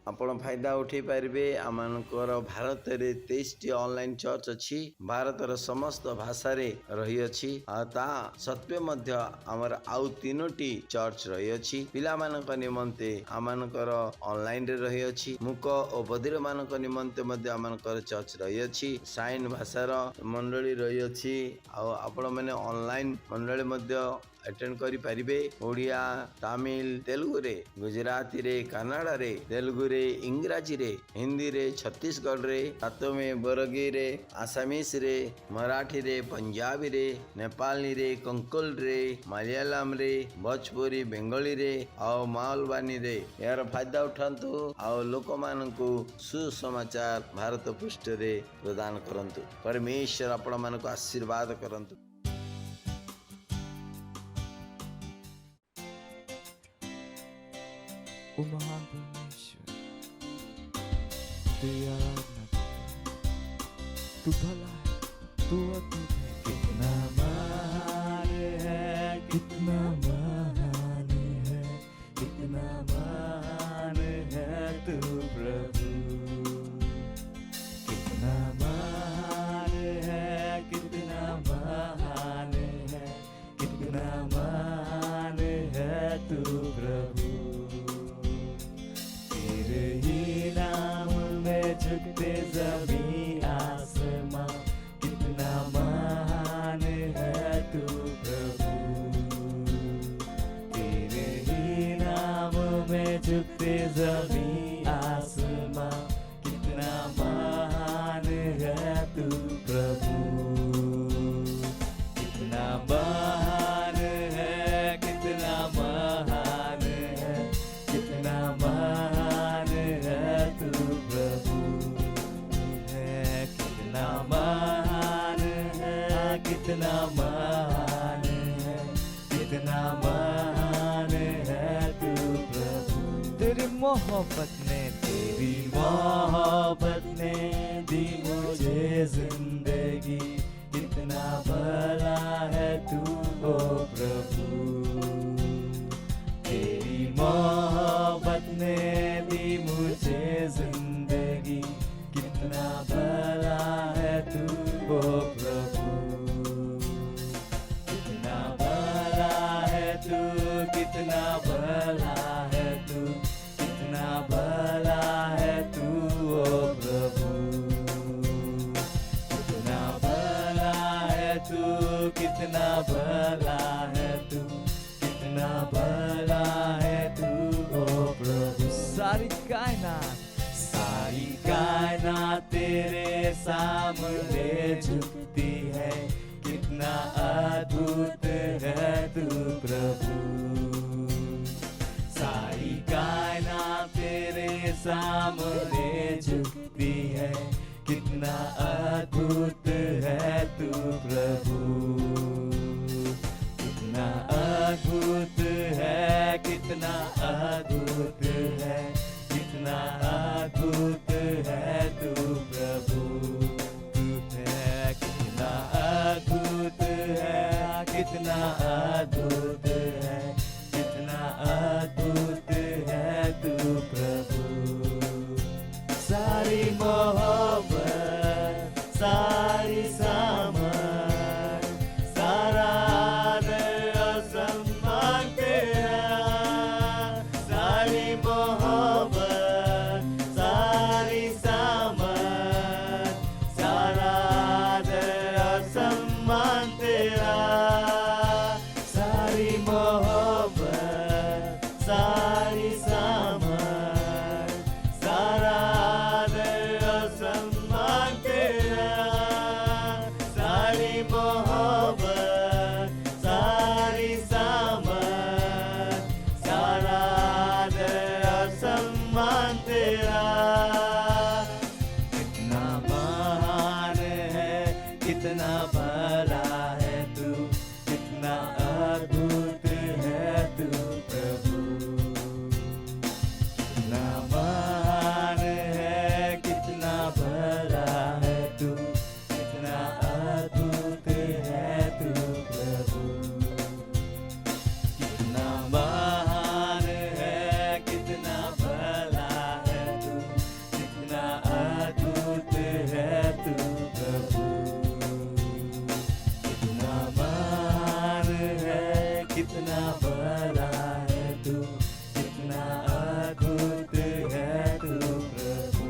आपण फायदा उठे पारे। आमर भारत में 23 ऑनलाइन चर्च अच्छी। भारतर समस्त भाषा रही अछि। सत्वे मध्य आमर आउ 3टी चर्च रही अछि। पिला मानक निमंते आमनकर ऑनलाइन रे रही अछि। मूक और बधिर मानक निमंते मध्य आमनकर चर्च रही अछि। साइन भाषार मंडली रही अछि। आपण माने ऑनलाइन मंडली मध्य अटेंड करि परिबे। ओडिया, तमिल, तेलुगु रे, गुजराती रे, कन्नड़ रे, तेलुगु रे, इंग्राजी रे, हिंदी रे, छत्तीसगढ़ रे, सातों बरगी रे, आसामीस रे, मराठी रे, पंजाबी रे, नेपाली रे, कंकल रे, मलयालम रे, भोजपुरी, बेंगली रे और मालवानी रे यार फायदा उठांतु और लोक मानकु सुसमाचार भारत पृष्ठ रे प्रदान करंतु। परमेश्वर आपण मानकु आशीर्वाद करंतु। ओ महान परमेश्वर, तेरी आराधना तू भला है, तू अद्भुत है। कितना महान है, कितना महान है, कितना महान है तू प्रभु। कितना महान है, कितना महान है, कितना महान है तू प्रभु। तेरे ही नाम में झुकते ज़मीं आसमां, कितना महान है तू प्रभु। तेरे ही नाम में झुकते ज़मीं आसमां, कितना महान है तू प्रभु। कितना महान है, कितना महान है, कितना महान है तू प्रभु है। कितना महान है, कितना महान है, कितना महान है तू प्रभु। तेरी मोहब्बत ने दी मुझे जिंदगी, कितना भला है तू ओ प्रभु। तेरी मोहब्बत ने दी मुझे जिंदगी, कितना भला है तू ओ प्रभु। कितना भला है तू, कितना भला है तू, कितना भला है तू ओ प्रभु। कितना भला है तू, कितना भला है तू, कितना भला है तू ओ प्रभु। सारी कायनात तेरे सामने झुकती है, कितना अद्भुत है तू प्रभु। सारी कायनात तेरे सामने झुकती है, कितना अद्भुत है तू प्रभु। कितना अद्भुत है, कितना अद्भुत है, कितना अद्भुत है तू प्रभु। तू है कितना अद्भुत है, कितना अद्भुत है, कितना अद्भुत है तू प्रभु। सारी मोहब्बत, सारी सामर्थ, सारा आदर और सम्मान तेरा। सारी मोहब्बत, सारी सामर्थ, सारा आदर और सम्मान तेरा। सारी मोहब्बत, सारी सामर्थ, सारा आदर और सम्मान तेरा। भला है तू, कितना अद्भुत है तू प्रभु।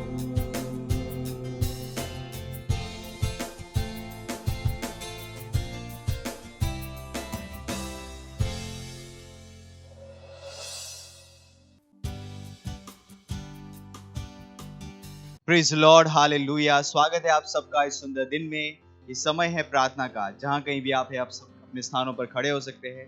Praise Lord, hallelujah. स्वागत है आप सबका इस सुंदर दिन में। ये समय है प्रार्थना का। जहां कहीं भी आप है, आप सब अपने स्थानों पर खड़े हो सकते हैं।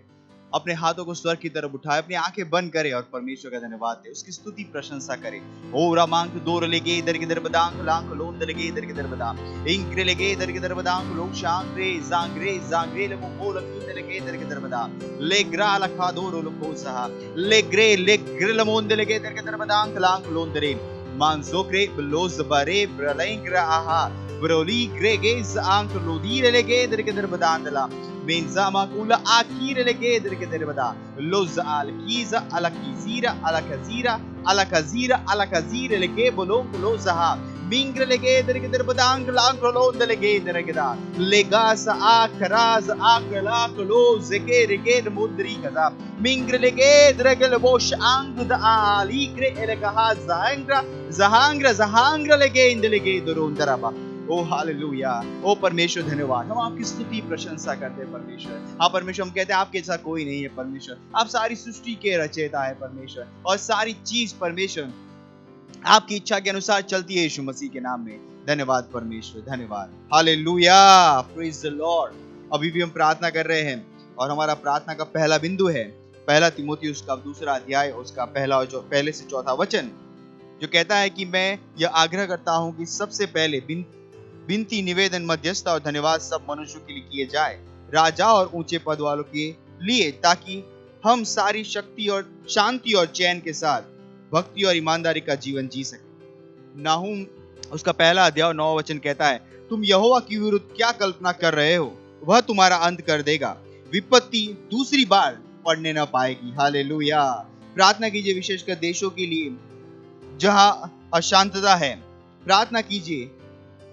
अपने हाथों को स्वर्ग की तरफ उठाए, अपनी आंखें बंद करें और परमेश्वर का धन्यवाद दें, उसकी स्तुति प्रशंसा करें। ओ रामांक दूर लेगे इधर किधर बदांग लांक लोंद लेगे इधर किधर बदांग इंक्रे लेगे इधर किधर बदांग लोग शांग्रे जांग्रे जांग्रे ले मुको लकीन लेगे इधर किधर बदांग ले ग्रा लखा दूर लोको सहा ले ग्रे लमोंद लेगे इधर किधर बदांग लांक लोंद रे मानसोक्रे ब्लोज बारे ब्रलेंग्रा आहा ब्रोली ग्रेगेज आंक लोदीर लेगे इधर किधर बदांदला Benzama kula akire legedere gedere bada loza alkiza alakizira alakazira alakazira alakazire lege bolon lozaha mingre legedere gedere badang lanklo delegedere geda legasa akraz akla klo zegere ged mudri kaza mingre legedere gel bosh ang da alikre elegaha zahangra legende legedere undaraba। ओ hallelujah, ओ परमेश्वर धन्यवाद। हम आपकी स्तुति प्रशंसा करते हैं परमेश्वर। हाँ परमेश्वर, हम कहते हैं आपके जैसा कोई नहीं है परमेश्वर। आप सारी सृष्टि के रचयिता है परमेश्वर, और सारी चीज परमेश्वर आपकी इच्छा के अनुसार चलती है यीशु मसीह के नाम में। धन्यवाद परमेश्वर, धन्यवाद। Hallelujah, praise the Lord. अभी भी हम प्रार्थना कर रहे हैं और हमारा प्रार्थना का पहला बिंदु है पहला तीमुथियुस का 2 अध्याय, उसका पहले से 4 वचन, जो कहता है कि मैं यह आग्रह करता हूं कि सबसे पहले विनती, निवेदन, मध्यस्थता और धन्यवाद सब मनुष्यों के लिए किए जाए, राजा और ऊंचे पद वालों के लिए, ताकि हम सारी शक्ति और शांति और चैन के साथ भक्ति और ईमानदारी का जीवन जी सके। नाहूम उसका 1 अध्याय 9 वचन कहता है, तुम यहोवा की विरुद्ध क्या कल्पना कर रहे हो, वह तुम्हारा अंत कर देगा, विपत्ति दूसरी बार पड़ने न पाएगी। हालेलुया। प्रार्थना कीजिए विशेषकर देशों के लिए जहां अशांतता है। प्रार्थना कीजिए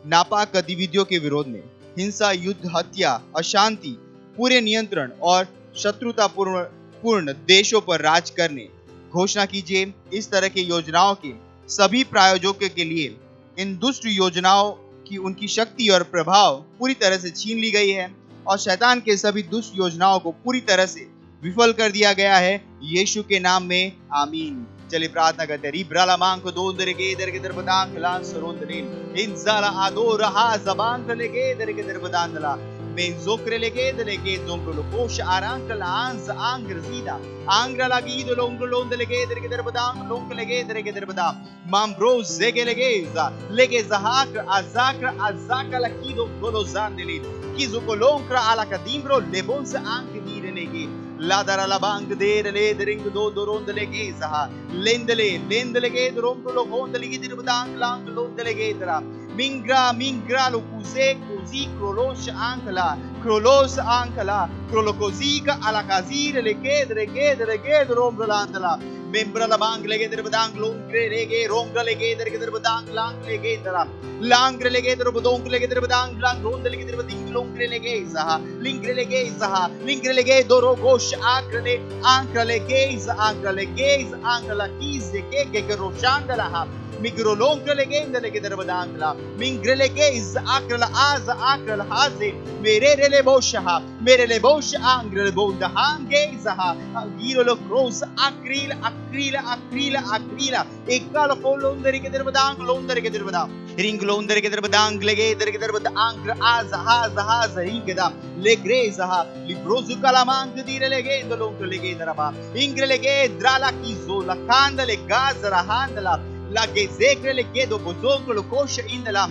नापाक गतिविधियों के विरोध में, हिंसा, युद्ध, हत्या, अशांति, पूरे नियंत्रण और शत्रुता पूर्ण देशों पर राज करने। घोषणा कीजिए इस तरह की योजनाओं के सभी प्रायोजकों के लिए इन दुष्ट योजनाओं की उनकी शक्ति और प्रभाव पूरी तरह से छीन ली गई है और शैतान के सभी दुष्ट योजनाओं को पूरी तरह से विफल कर दिया गया है, यीशु के नाम में, आमीन। चलिए प्रार्थना करते हैं। रिब्राला मांग को दोंदरे के इधर के दरबदांग लान सरोंदरीन इंसाला आदो रहा जबान लेके इधर के दरबदांगला में जोकरे लेके इधर के जोंगलो कोश आरांग लांस आंग्र सीधा आंग्र लगी दो लोंग लेके इधर के दरबदांग लोंग लेके इधर के दरबदांग माम ब्रो जेगे लेके जहाक अजाक लकी दो गोलो जान दिली की जो को लोंक्रा आला कदीमरो लेबोन से आंग नीरे लेके लादरा लबांग देर ले दरिंग दो दोरोंद लेके सहा लेंदले के दोरोंग लो होंद लेके दिरबदांग लांग लोंद लेके तरा मिंग्रा लो कुजे कुजी क्रोलोस आंकला क्रोलोकोजीका अलाकाजीर लेके दरे दोरोंग लांदला मेंब्रा लबांग लेके दिरबदांग लोंग्रे लेके रोंग लेके दर के दिरबदांग लांग लेके तरा लांग लेके दरबदोंग लेके दिरबदांग लांग रोंद लेके दिरबदिंग लोंग्रे लेके सहा लिंग्रे लेके दोरो गोश आंकले गेज आंकला कीज के रोशांगला हा मिग्रो लोंग लेके इंदले दरबदांगला मिंग्रे लेके इज आंकला आज आंकला हाजे मेरे ले बोश आंग्रे बोंद हांगे जहा गिरो लो क्रोस अक्रीला एकल को लोंदरे के दरबदांग लोंदरे के दरबदांग रिंग लोंदरे के दरबदांग लेगे इधर के दरबदांग आज हाज रिंगदा ले ग्रेजहा लिब्रोजु कलामांग दीरे लेगे इंदलोंग लेगे दरबा इंग्रे लेगे द्राला की जो लकांदले गाजरा हांदला lage zekre le kedo bozongo lo kosha indala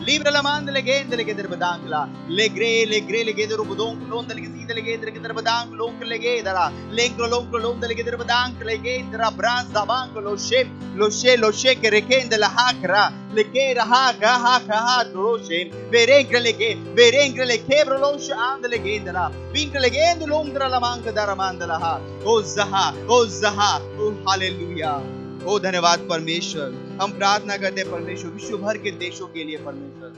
libra la mand le gende le geder badangla le gre le geder bodong lond le gede le geder badang long le gedara lengro long le geder badang le gedra braz dabang lo she ke rekende la hakra le gera ha lo she berengre le kebro lo she and le gedara winkle le gende londra la mang dara mandala ha o zaha o hallelujah। ओ धन्यवाद परमेश्वर। हम प्रार्थना करते हैं परमेश्वर विश्व भर के देशों के लिए परमेश्वर,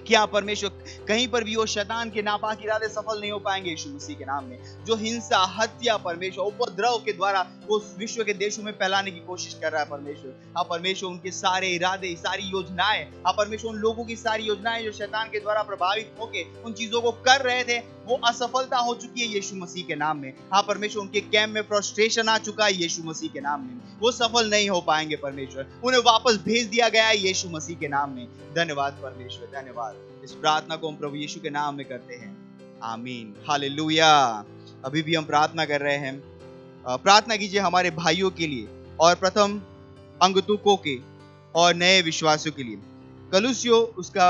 क्या परमेश्वर कहीं पर भी वो शैतान के नापाक इरादे सफल नहीं हो पाएंगे यीशु मसीह के नाम में। जो हिंसा, हत्या परमेश्वर उपद्रव के द्वारा वो विश्व के देशों में फैलाने की कोशिश कर रहा है परमेश्वर, हाँ परमेश्वर उनके सारे इरादे, सारी योजनाएं, हाँ परमेश्वर उन लोगों की सारी योजनाएं जो शैतान के द्वारा प्रभावित होके उन चीजों को कर रहे थे, वो असफलता हो चुकी है यीशु मसीह के नाम में। हाँ परमेश्वर उनके कैंप में फ्रस्ट्रेशन आ चुका है यीशु मसीह के नाम में, वो सफल नहीं हो पाएंगे परमेश्वर, उन्हें वापस भेज दिया गया है यीशु मसीह के नाम में। धन्यवाद परमेश्वर, धन्यवाद। इस प्रार्थना को हम प्रभु यीशु के नाम में करते हैं, आमीन, हालेलुया। अभी भी हम प्रार्थना कर रहे हैं। प्रार्थना कीजिए हमारे भाइयों के लिए और प्रथम अंगतुकों के और नए विश्वासियों के लिए। कलुसियो उसका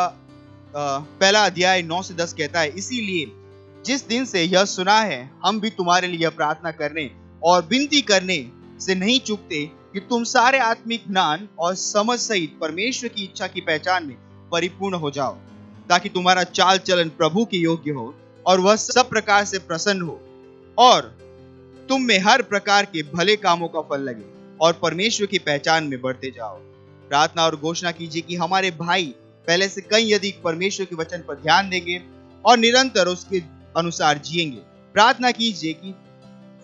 पहला अध्याय 9 से 10 कहता है, इसीलिए जिस दिन से यह सुना है हम भी तुम्हारे लिए प्रार्थना करने और विनती करने से नहीं चूकते कि तुम सारे आत्मिक ज्ञान और समझ सहित परमेश्वर की इच्छा की पहचान में परिपूर्ण हो जाओ, ताकि तुम्हारा चाल चलन प्रभु के योग्य हो और वह सब प्रकार से प्रसन्न हो और तुम में हर प्रकार के भले कामों का फल लगे और परमेश्वर की पहचान में बढ़ते जाओ। प्रार्थना और घोषणा कीजिए कि हमारे भाई पहले से कई अधिक परमेश्वर के वचन पर ध्यान देंगे और निरंतर उसके अनुसार जिएंगे। प्रार्थना कीजिए कि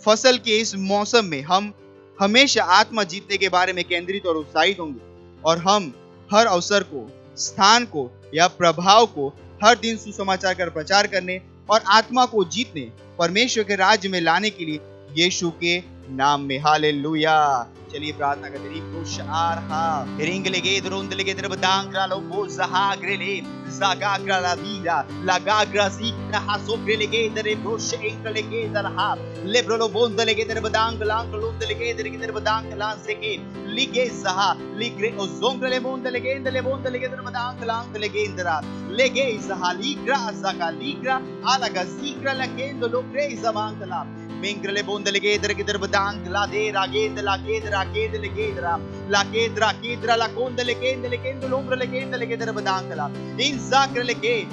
फसल के इस मौसम में हम हमेशा आत्मा जीतने के बारे में केंद्रित और उत्साहित होंगे और हम हर अवसर को, स्थान को या प्रभाव को हर दिन सुसमाचार कर प्रचार करने और आत्मा को जीतने, परमेश्वर के राज्य में लाने के लिए यीशु के नाम में, हालेलुया। चलिए प्रार्थना करते हैं। रिंगलेगे द्रोंदलेगे द्रबदांग्रा लो बोझहाग्रेले जागाग्रा ला वीरा लगाग्रा सीक्रा हासोग्रेलेगे दरे ब्रोश एंकलेगे दरहा लेब्रोलो बोंदलेगे द्रबदांग लांग लोंदलेगे द्रबदांग लांसेके लिगे जहा लिग्रे ओजोंग्रेले बोंदलेगे दले बोंदलेगे द्रबदांग लांग लेगे इंदरा लेगे जहा लिग्रा जागा लिग्रा आलागा सीक्रा लकेंदो लोग्रे जमांगला Mingrele bonde legedra gidra badang la de raged la gedra legedra la gedra kidra la konde legende lombre legedra badang la in zakre lege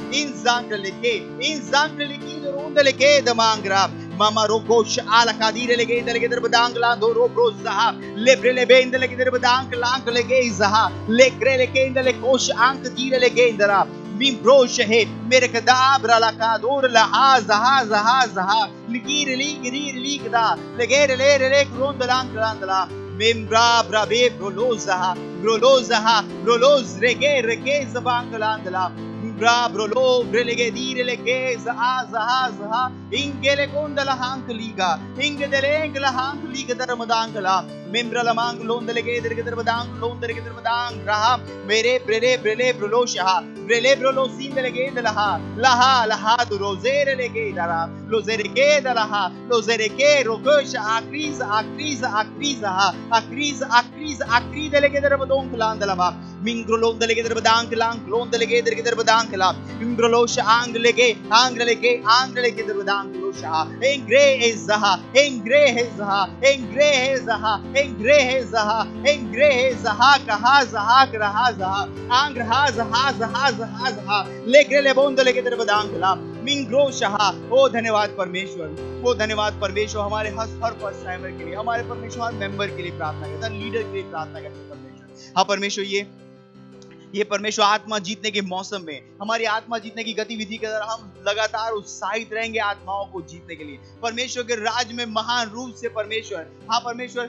ronde legeda mangra mama rokosh ala kadire legedra badang la do robro zaha lebre le bende legedra badang la lege zaha legre legende le kosh ank dire legendra min broche he mere kadabra la kador la ha ligir ligda legere le grondala membra brabe brolozaha brolos rege zabanglandala bra brolo brelege dire legeza azaha ingele kondala hankliga ingedele hankliga darmadangala membra la manglondele darmadang raha mere brele brolosha brele brolosindele laha durozere lege dara lozere ke dara lozere ke rokosha akrisa lege darmadonglandala mingrolondele darmadang darmadangla imbrolosha anglege darmadanglosa engre zaha kaha angraha legre bondele darmadangla mingrosha। ओ धन्यवाद परमेश्वर, वो धन्यवाद परमेश्वर हमारे हर first timer के लिए, हमारे परमेश्वर हर मेंबर के लिए प्रार्थना करता है, लीडर के लिए प्रार्थना करते हैं परमेश्वर। हाँ परमेश्वर ये परमेश्वर आत्मा जीतने के मौसम में हमारी आत्मा जीतने की गतिविधि के द्वारा हम लगातार उत्साहित रहेंगे आत्माओं को जीतने के लिए, परमेश्वर के राज्य में महान रूप से परमेश्वर, हाँ परमेश्वर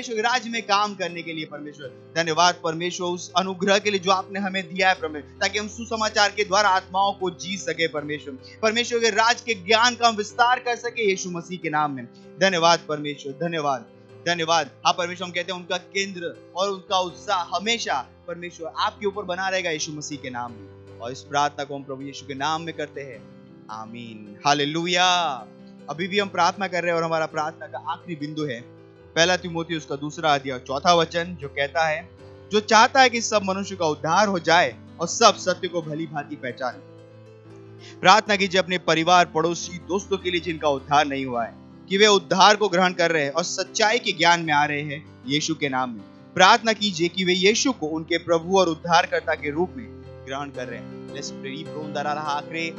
के राज्य में काम करने के लिए परमेश्वर। धन्यवाद परमेश्वर उस अनुग्रह के लिए जो आपने हमें दिया है परमेश्वर, ताकि हम सुसमाचार के द्वारा आत्माओं को जीत सके परमेश्वर के राज्य के ज्ञान का हम विस्तार कर सके यीशु मसीह के नाम में। धन्यवाद परमेश्वर, धन्यवाद। हाँ परमेश्वर, हम कहते हैं उनका केंद्र और उनका उत्साह हमेशा परमेश्वर आपके ऊपर बना रहेगा यीशु मसीह के नाम में, और इस प्रार्थना को हम प्रभु यीशु के नाम में करते हैं, आमीन, हालेलुया। अभी भी हम प्रार्थना कर रहे हैं और हमारा प्रार्थना का आखिरी बिंदु है 1 तीमुथियुस का 2 अध्याय 4 वचन, जो कहता है, जो चाहता है कि सब मनुष्य का उद्धार हो जाए और सब सत्य को भली भांति पहचाने। प्रार्थना कीजिए अपने परिवार, पड़ोसी, दोस्तों के लिए जिनका उद्धार नहीं हुआ है, कि वे उद्धार को ग्रहण कर रहे हैं और सच्चाई के ज्ञान में आ रहे हैं यीशु के नाम में। प्रार्थना कीजिए कि वे यीशु को उनके प्रभु और उद्धारकर्ता के रूप में ग्रहण कर रहे हैं। Let's pray.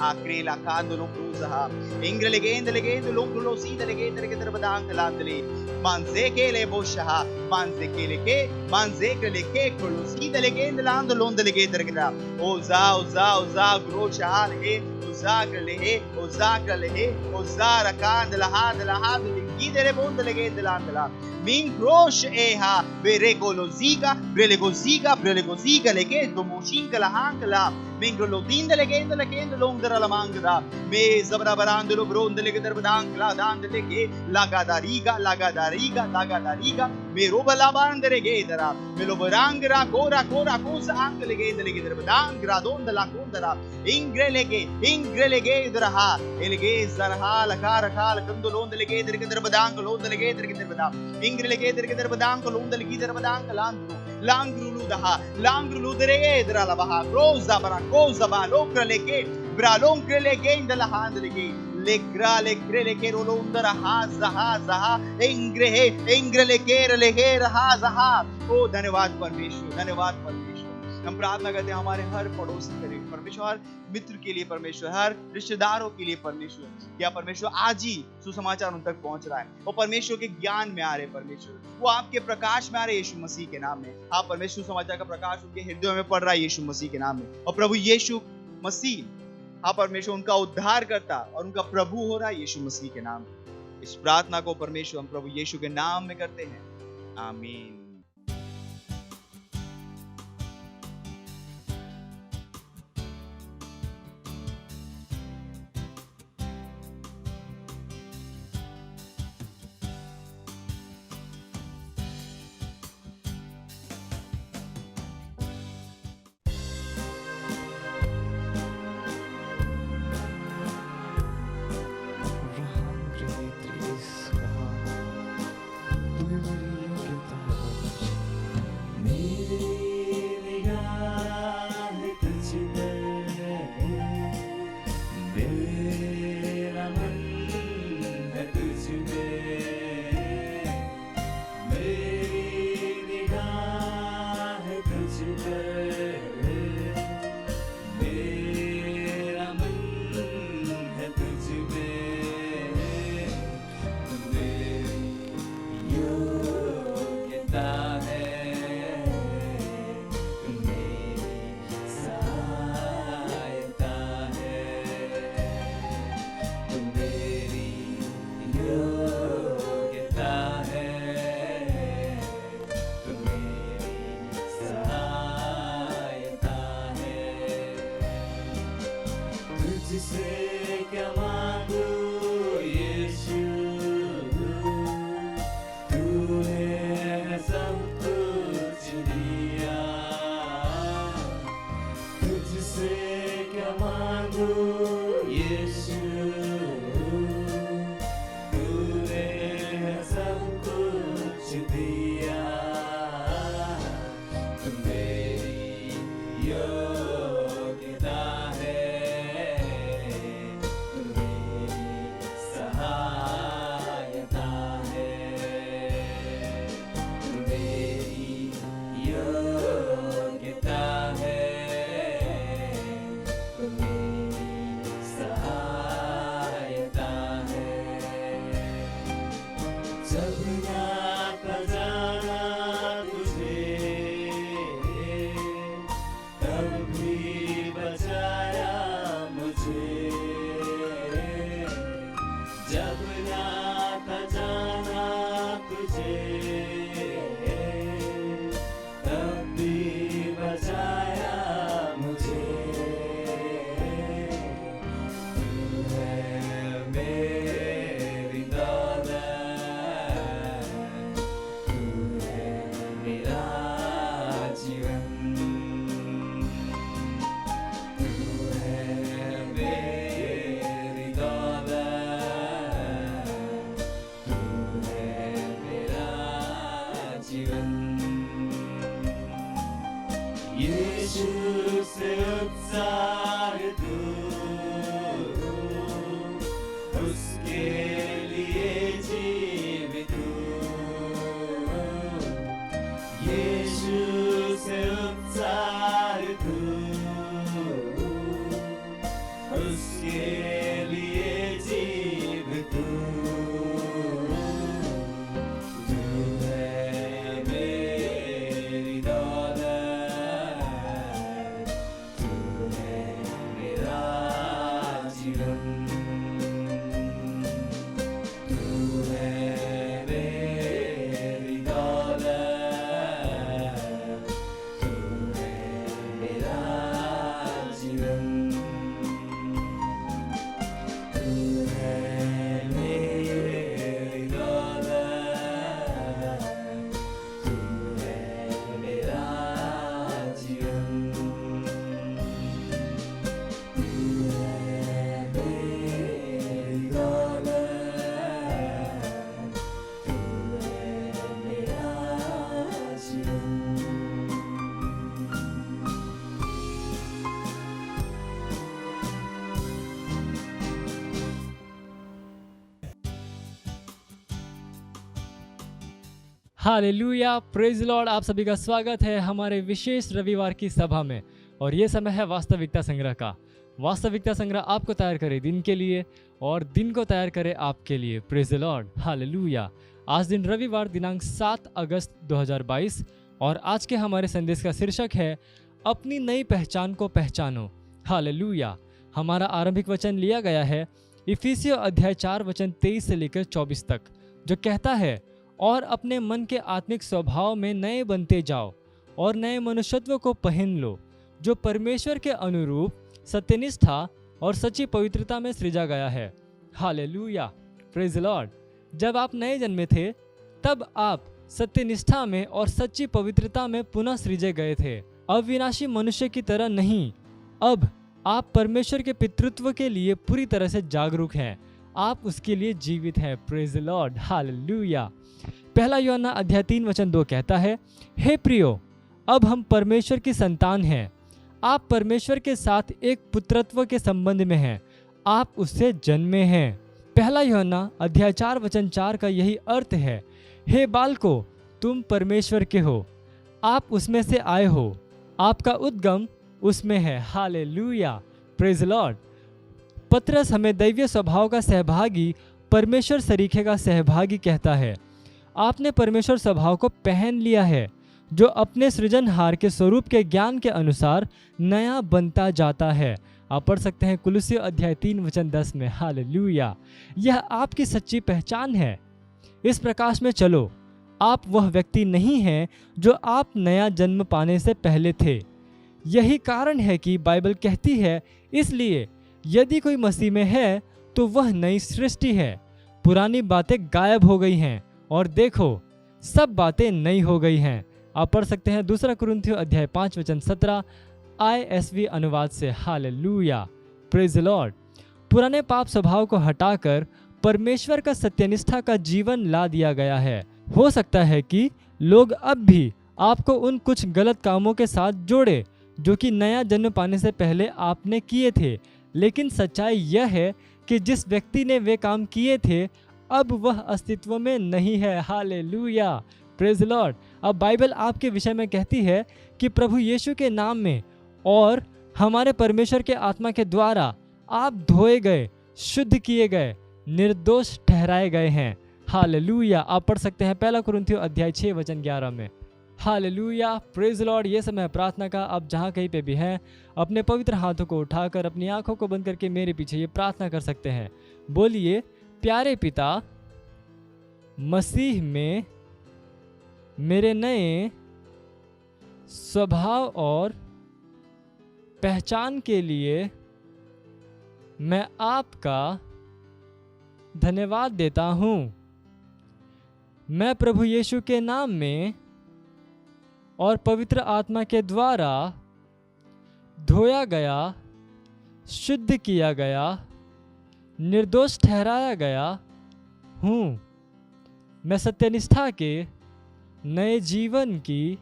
Akre la kando lo cruzaha. Ingre legende lo crulo si legende darabadang landele. manze che le bosha manze che le che manze che le che colosi delle che delando londe le che dergda oza grocha le oza le ozara kan de la ha de gidere bonde le che delanda min croce eha beregolosiga brelegosiga le che domoshinga la hankla mentre lo dinde le che longdera la mangda me zabrabarando lo bronde le che derbadankla dandele che la gadariga me roba la bandere gedera me lo berangra cora cosa anche le che derbadangra donde la condera ingrele gedera ha ele che zarha la cara kando londe le che derbadang londe le che derbadang ingrele che derbadang londe le che derbadang langru ludere edra la baha cosa ba lokra le che bralonkre le che in la hand le che le che rolondra ha engre le che ha ओ धन्यवाद परमेश्वर हम प्रार्थना करते हैं हमारे हर पड़ोसी के लिए परमेश्वर, हर मित्र के लिए परमेश्वर, हर रिश्तेदारों के लिए परमेश्वर, क्या परमेश्वर आज ही सुसमाचार उन तक पहुंच रहा है, वो परमेश्वर के ज्ञान में आ रहे परमेश्वर, वो आपके प्रकाश में आ रहे यीशु मसीह के नाम में। आप परमेश्वर समाचार का प्रकाश उनके हृदयों में पड़ रहा है यीशु मसीह के नाम में। और प्रभु यीशु मसीह आप परमेश्वर उनका उद्धार करता और उनका प्रभु हो रहा है यीशु मसीह के नाम में। इस प्रार्थना को परमेश्वर हम प्रभु यीशु के नाम में करते हैं, आमीन। Hallelujah, praise Lord. आप सभी का स्वागत है हमारे विशेष रविवार की सभा में। और ये समय है वास्तविकता संग्रह का। वास्तविकता संग्रह आपको तैयार करे दिन के लिए और दिन को तैयार करे आपके लिए। Praise Lord, hallelujah. आज दिन रविवार दिनांक 7 अगस्त 2022 और आज के हमारे संदेश का शीर्षक है अपनी नई पहचान को पहचानो। हालेलुया। हमारा आरंभिक वचन लिया गया है इफिसियों अध्याय 4 वचन 23 से लेकर 24 तक, जो कहता है और अपने मन के आत्मिक स्वभाव में नए बनते जाओ और नए मनुष्यत्व को पहन लो, जो परमेश्वर के अनुरूप सत्यनिष्ठा और सच्ची पवित्रता में सृजा गया है। Hallelujah, praise Lord. जब आप नए जन्मे थे तब आप सत्यनिष्ठा में और सच्ची पवित्रता में पुनः सृजे गए थे। अविनाशी मनुष्य की तरह नहीं, अब आप परमेश्वर के पितृत्व के लिए पूरी तरह से जागरूक हैं। आप उसके लिए जीवित हैं। Praise Lord, hallelujah. पहला यूहन्ना अध्याय 3 वचन 2 कहता है, हे प्रियो, अब हम परमेश्वर की संतान हैं। आप परमेश्वर के साथ एक पुत्रत्व के संबंध में हैं। आप उससे जन्मे हैं। पहला यूहन्ना अध्याय 4 वचन 4 का यही अर्थ है, हे बालको, तुम परमेश्वर के हो, आप उसमें से आए हो, आपका उद्गम उसमें है। Hallelujah, praise Lord. पतरस हमें दैवीय स्वभाव का सहभागी, परमेश्वर सरीखे का सहभागी कहता है। आपने परमेश्वर स्वभाव को पहन लिया है, जो अपने सृजनहार के स्वरूप के ज्ञान के अनुसार नया बनता जाता है। आप पढ़ सकते हैं कुलुस्सियों अध्याय 3 वचन 10 में। हालेलुया। यह आपकी सच्ची पहचान है। इस प्रकाश में चलो। आप वह व्यक्ति नहीं हैं जो आप नया जन्म पाने से पहले थे। यही कारण है कि बाइबल कहती है, इसलिए यदि कोई मसीह में है तो वह नई सृष्टि है, पुरानी बातें गायब हो गई हैं और देखो सब बातें नई हो गई हैं। आप पढ़ सकते हैं दूसरा कुरिन्थियों अध्याय 5 वचन 17 ISV अनुवाद से। Hallelujah, praise Lord. पुराने पाप स्वभाव को हटाकर परमेश्वर का सत्यनिष्ठा का जीवन ला दिया गया है। हो सकता है कि लोग अब भी आपको उन कुछ गलत कामों के साथ जोड़े जो कि नया जन्म पाने से पहले आपने किए थे, लेकिन सच्चाई यह है कि जिस व्यक्ति ने वे काम किए थे अब वह अस्तित्व में नहीं है। Hallelujah, praise Lord. अब बाइबल आपके विषय में कहती है कि प्रभु यीशु के नाम में और हमारे परमेश्वर के आत्मा के द्वारा आप धोए गए, शुद्ध किए गए, निर्दोष ठहराए गए हैं। हालेलुया। आप पढ़ सकते हैं पहला कुरिन्थियों अध्याय 6 वचन 11 में। Hallelujah, praise Lord. ये समय प्रार्थना का। आप जहाँ कहीं पे भी हैं अपने पवित्र हाथों को उठाकर अपनी आंखों को बंद करके मेरे पीछे ये प्रार्थना कर सकते हैं। बोलिए, प्यारे पिता, मसीह में मेरे नए स्वभाव और पहचान के लिए मैं आपका धन्यवाद देता हूँ। मैं प्रभु यीशु के नाम में और पवित्र आत्मा के द्वारा धोया गया, शुद्ध किया गया, निर्दोष ठहराया गया हूँ। मैं सत्यनिष्ठा के नए जीवन की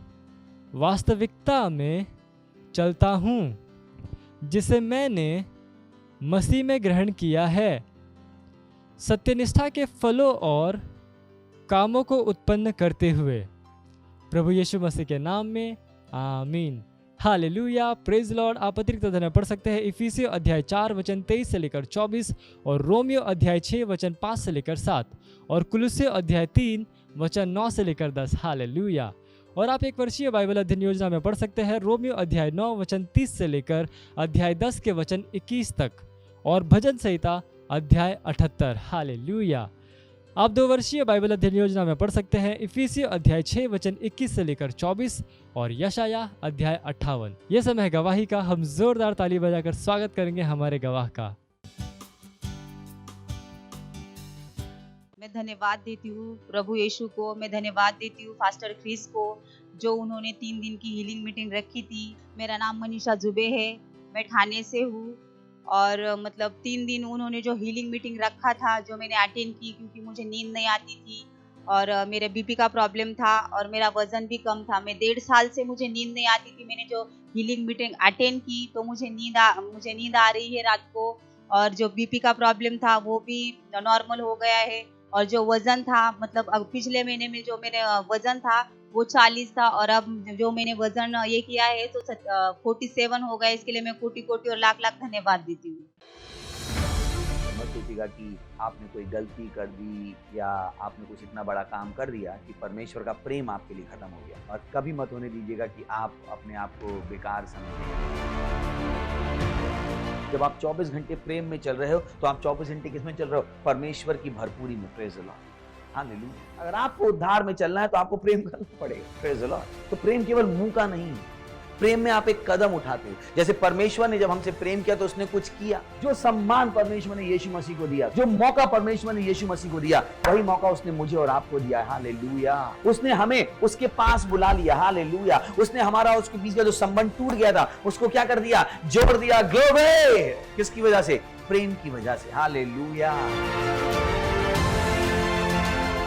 वास्तविकता में चलता हूँ, जिसे मैंने मसीह में ग्रहण किया है। सत्यनिष्ठा के फलों और कामों को उत्पन्न करते हुए प्रभु यीशु मसीह के नाम में, आमीन। Hallelujah, praise Lord. आप अतिरिक्त वचन पढ़ सकते हैं इफिसियों अध्याय 4 वचन 23 से लेकर 24 और रोमियो अध्याय 6 वचन 5 से लेकर 7 और कुलुस्सियों अध्याय 3 वचन 9 से लेकर 10। हालेलुया। और आप एक वर्षीय बाइबल अध्ययन योजना में पढ़ सकते हैं रोमियो अध्याय 9 वचन 30 से लेकर अध्याय 10 के वचन 21 तक और भजन संहिता अध्याय 78। हालेलुया। आप 2 वर्षीय बाइबल अध्ययन योजना में पढ़ सकते हैं इफिसियों अध्याय 6 वचन 21 से लेकर 24 और यशाया अध्याय 58। यह समय है गवाही का। हम जोरदार ताली बजाकर स्वागत करेंगे हमारे गवाह का। मैं धन्यवाद देती हूँ प्रभु यीशु को। मैं धन्यवाद देती हूँ फास्टर क्रिस को, जो उन्होंने 3 दिन की हीलिंग मीटिंग रखी थी। मेरा नाम मनीषा जुबे है, मैं ठाणे से हूँ और मतलब 3 दिन उन्होंने जो हीलिंग मीटिंग रखा था, जो मैंने अटेंड की, क्योंकि मुझे नींद नहीं आती थी और मेरे बीपी का प्रॉब्लम था और मेरा वजन भी कम था। मैं 1.5 साल से मुझे नींद नहीं आती थी। मैंने जो हीलिंग मीटिंग अटेंड की तो मुझे नींद आ रही है रात को और जो बीपी का प्रॉब्लम था वो भी नॉर्मल हो गया है और जो वजन था मतलब अब पिछले महीने में जो मेरे वजन था वो 40 था और अब जो मैंने वजन ये किया है तो 47 हो गया। इसके लिए मैं कोटि कोटि और लाख लाख धन्यवाद देती हूँ। मत सोचिएगा कि आपने कोई गलती कर दी या आपने कुछ इतना बड़ा काम कर दिया कि परमेश्वर का प्रेम आपके लिए खत्म हो गया। और कभी मत होने दीजिएगा कि आप अपने आप को बेकार समझें। जब आप 24 घंटे प्रेम में चल रहे हो तो आप 24 घंटे किसमें चल रहे हो? परमेश्वर की भरपूरी में। Praise the Lord, hallelujah. अगर आपको उद्धार में चलना है तो आपको प्रेम करना पड़ेगा। Praise the Lord. तो प्रेम केवल मुंह का नहीं है, प्रेम में आप एक कदम उठाते हो। जैसे परमेश्वर ने जब हमसे प्रेम किया तो उसने कुछ किया। जो सम्मान परमेश्वर ने यीशु मसीह को दिया, जो मौका परमेश्वर ने यीशु मसीह को दिया, वही मौका उसने मुझे और आपको दिया है। हालेलुया। उसने हमें उसके पास बुला लिया। हालेलुया। उसने हमारा उसके बीच का जो संबंध टूट गया था उसको क्या कर दिया? जोड़ दिया। ग्लोरी। किसकी वजह से? प्रेम की वजह से। हालेलुया।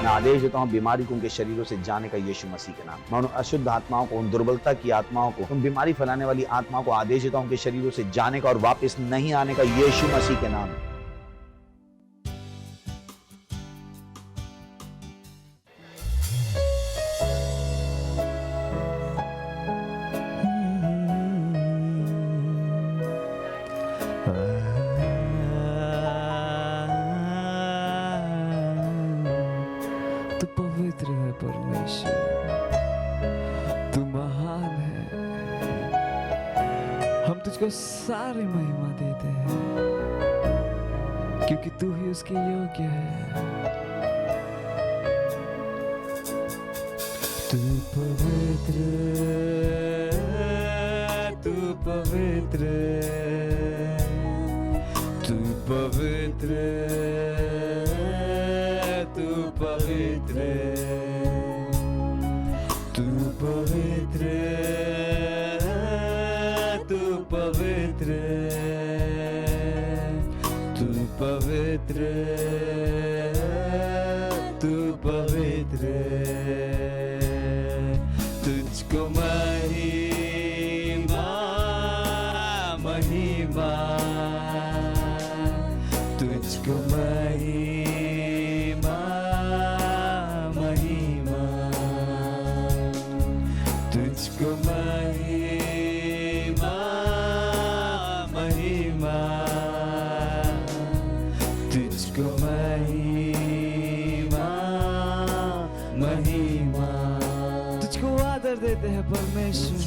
मैं आदेश देता हूं बीमारी को उनके शरीरों से जाने का यीशु मसीह के नाम। मैं उन अशुद्ध आत्माओं को, उन दुर्बलता की आत्माओं को, उन बीमारी फैलाने वाली आत्माओं को आदेश देता हूं उनके शरीरों से जाने का और वापस नहीं आने का यीशु मसीह के नाम। तू पवित्र है परमेश्वर, तू महान है। हम तुझको सारी महिमा देते हैं क्योंकि तू ही उसके योग्य है। तू पवित्र, तू पवित्र, तू पवित्र, तू पवित्र, तू पवित्र, तू पवित्र, तू पवित्र, तू पवित्र। तुझको महिमा महिमा, तुझको महिमा महिमा, तुझको महिमा महिमा, तुझको महिमा महिमा। तुझको आदर देते हैं परमेश्वर,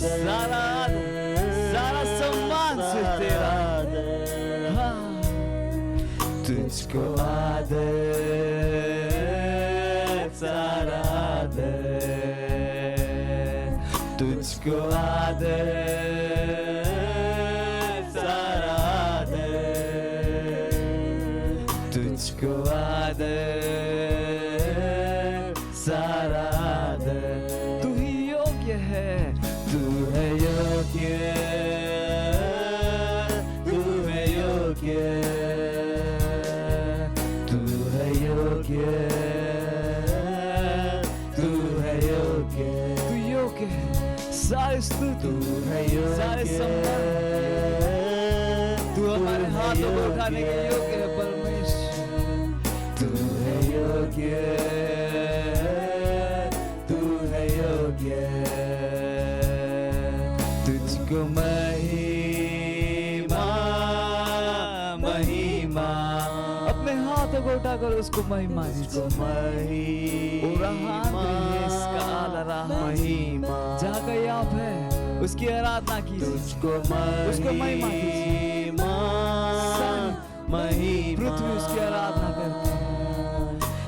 सारा सारा सम्मान सिर्फ तेरा। हाँ। तुझको आदर, सारा आदर, तुझको आदर, सारा आदर, तुझको आदर, सारा आदर। तू ही योग्य है, तू है योग्य, तू है योग्य, तू है योग्य, तू है योग्य, तू योग्य है। सारी स्तुति तू है योग्य, सारे सम्मान तू हमारे हाथों को उठाने के योग्य है परमेश्वर। तू है योग्य, तू है योग्य, तुझको महिमा महिमा। अपने हाथों को उठाकर उसको महिमा दीजिए। महिमा जहाँ कहीं आप है उसकी आराधना कीजिए, उसको महिमा कीजिए। पृथ्वी उसकी आराधना करती है।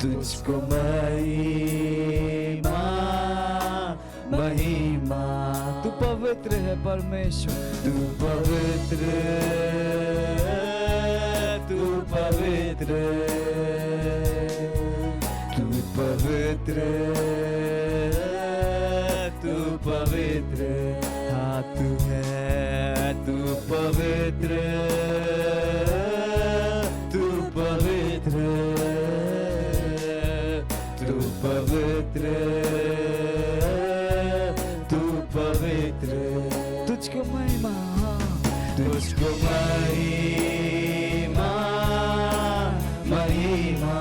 तुझको महिमा महिमा। तू पवित्र है परमेश्वर, तू पवित्र, तू पवित्र, तू पवित्र, तू पवित्र। हाँ तू है, तू पवित्र, तू पवित्र, तू पवित्र, तू पवित्र। तुझको महिमा, तुझको महिमा महिमा,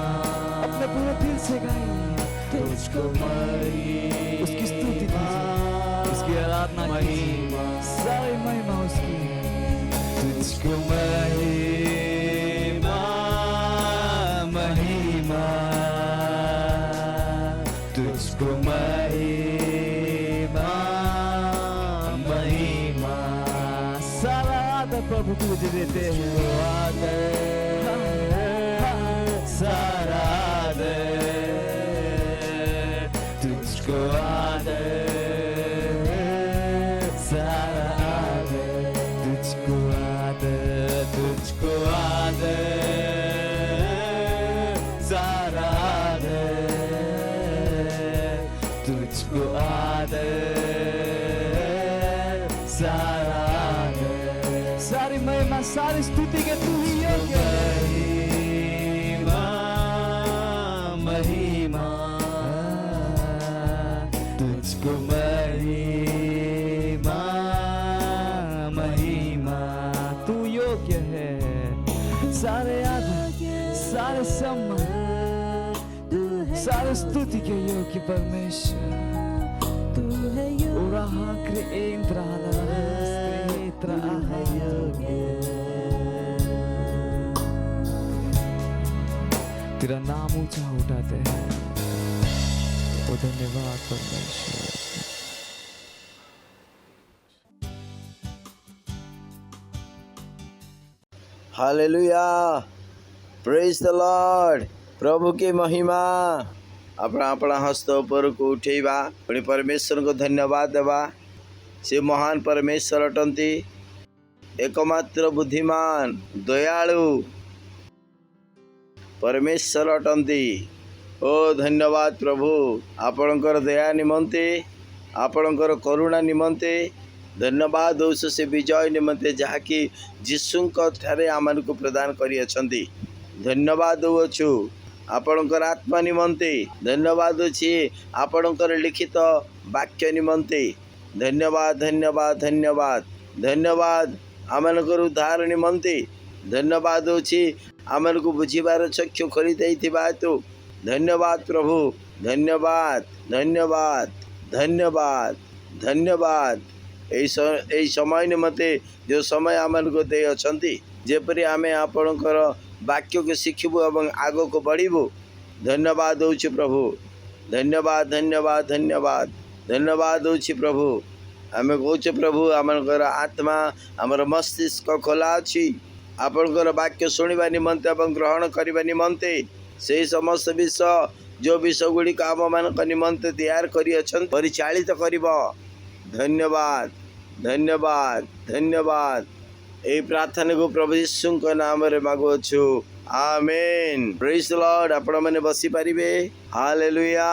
तुझको महिमा, उसकी स्तुति कीजिए, उसकी आराधना कीजिए, सारी महिमा उसकी। तुझको महिमा महिमा, तुझको महिमा महिमा, सारा आदर प्रभु तुझे देते हैं। आदर सारा आदर तुझको, आदर सारा आदर तुझको, आदर तुझको, आदर सारा आदर तुझको, आदर सारा आदर, सारी महिमा सारी स्तुति के तू ही योग्य है। महिमा तुझको महिमा महिमा, तू योग्य है। सारे आदर सारे सम्मान सारे स्तुति के योग्य परमेश्वर तू है तेरा नाम ऊंचा उठाते हैं। ओ धन्यवाद परमेश्वर। Hallelujah, praise the Lord. प्रभु की महिमा। अपना अपना हस्त ऊपर को उठेबा, पुणी परमेश्वर को धन्यवाद देवा। से महान परमेश्वर अटंती, एकमात्र बुद्धिमान दयालु परमेश्वर अटंती। ओ धन्यवाद प्रभु, आपणकर दया निमंते, आपणकर करुणा निमंते धन्यवाद दौस। से विजय निमंते जहाँकि जीशुंक ठारे आमको प्रदान करियछंती। धन्यवाद दौछु आपणकर आत्मा निमंते। धन्यवाद अछि आपणकर लिखित वाक्य निमंते। धन्यवाद धन्यवाद धन्यवाद धन्यवाद आमनकर उद्धार निमंते। धन्यवाद अछि आमको बुझिबार चक्षु खोली देइथिबा हेतु धन्यवाद प्रभु। धन्यवाद धन्यवाद धन्यवाद धन्यवाद। एई समय निमंते जो समय आमको दे अछंती, जेपरि आमे आपणकर वाक्य को शिखबू और आग को बढ़ू। धन्यवाद दौची प्रभु। धन्यवाद धन्यवाद धन्यवाद धन्यवाद दौची प्रभु। आम कौचे प्रभु आमर आत्मा आमर मस्तिष्क खोला अच्छी आपणकर वाक्य शुणा निमंते और ग्रहण करने निमंते। से समस्त विषय जो विषय गुड़िक आम मान निमंते तैयार कर परिचालित कर। धन्यवाद धन्यवाद धन्यवाद। ए प्रार्थना को प्रभु यीशु नाम रे मागुछु, आमेन। Praise the Lord. आपण माने बसी परिबे। हालेलुया।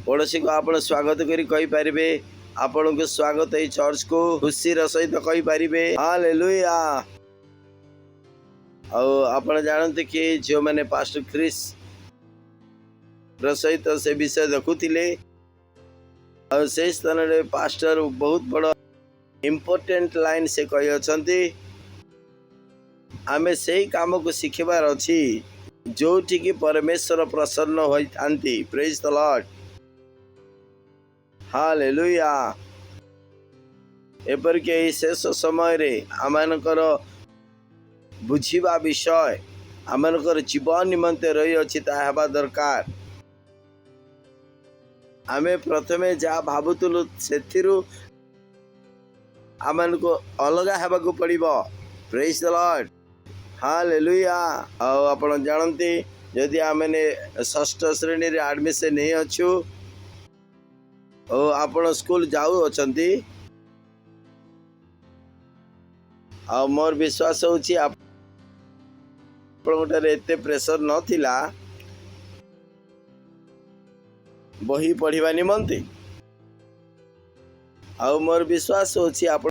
पड़ोसी को आपण स्वागत करी कहि परिबे, आपण को स्वागत है चर्च को खुशी र सहित कहि परिबे। हालेलुया। और आपण जानते कि जो माने पास्टर क्रिस र सहित से विषय देखुतिले और से स्थान रे पास्टर बहुत बड़ा इम्पोर्टेंट लाइन से कही अछंती। आमे सही काम को शिखबार अच्छी जो कि परमेश्वर प्रसन्न होती। Praise the Lord. हालेलुया। एपर के शेष समय रे आमनकर बुझिबा विषय आमनकर जीवन निमंते रही अछि ता हेबा दरकार। आमे प्रथमे जा भाबुतलु सेथिरु आमन को अलग हेबाकू पड़िबो। Praise the Lord. हालेलुया। और आपण जानते यदि आमने षष्ठ श्रेणी रे एडमिशन नहीं अच्छु और आपण स्कूल जाऊ अछंती और मोर विश्वास होची आपण एते प्रेशर नथिला बही पढ़िबा निमंते। और मोर विश्वास होची आपण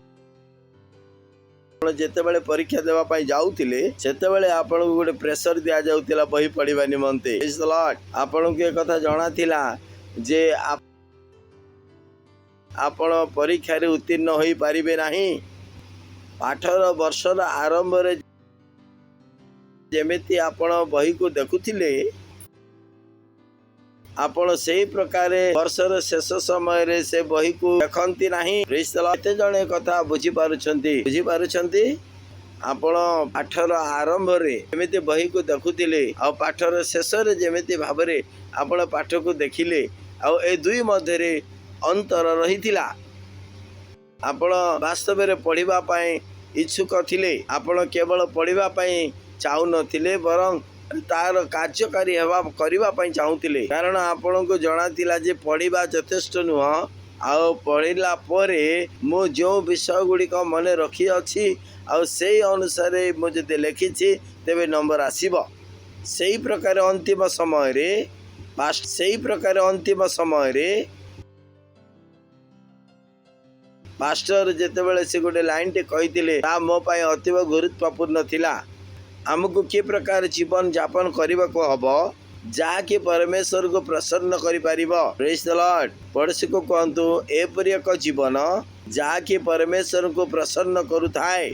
जेते बेले परीक्षा देवा पाई जाउतिले सेते बेले आपण को गोटे प्रेशर दिया जाउतिला बही पढ़िबा निमंते। Praise the Lord. आपण को एक कथा जणा थिला जे आपण परीक्षा रे उत्तीर्ण होई पारिबे नाही। पाठर वर्षर आरंभ रे जेमिति आपण बही को देखुथिले आपण सेही प्रकार वर्षर शेष समय से बही को देखती नहीं। Praise the Lord. केते जणे कथा बुझी पारुछंती आपण पाठर आरंभ रे जेमिति बही को देखुतिले आ पाठर शेष रे जेमिति भाबरे आपण पाठ को देखिले आ ए दुई मध्य रे अंतर रहितिला। आपण वास्तव रे पढ़िबा पई इच्छुक थिले। आपण केवल पढ़िबा पई चाहू नथिले बरं तार कार्यकारी हेबा करिबा पई चाहूतिले। कारण आपण को जणा थिला जे पढ़िबा यथेष्ट नुह आ पढ़िला परे मो जो विषय गुड़िक मन रखी अछि आ से अनुसार मु जदि लिखिछि तेबे नंबर आसीबो। सेही प्रकार अंतिम समय रे मास्टर जेतेबेले से गोटे लाइन टे कहितिले ता मो पई अतीव गुरुत्वपूर्ण थिला। हमको कि प्रकार जीवन यापन करने को हबो जाके परमेश्वर को प्रसन्न करि परिबो। Praise the Lord. पड़ोसी को कहतु एपरि एक जीवन जाके परमेश्वर को प्रसन्न करुथाए।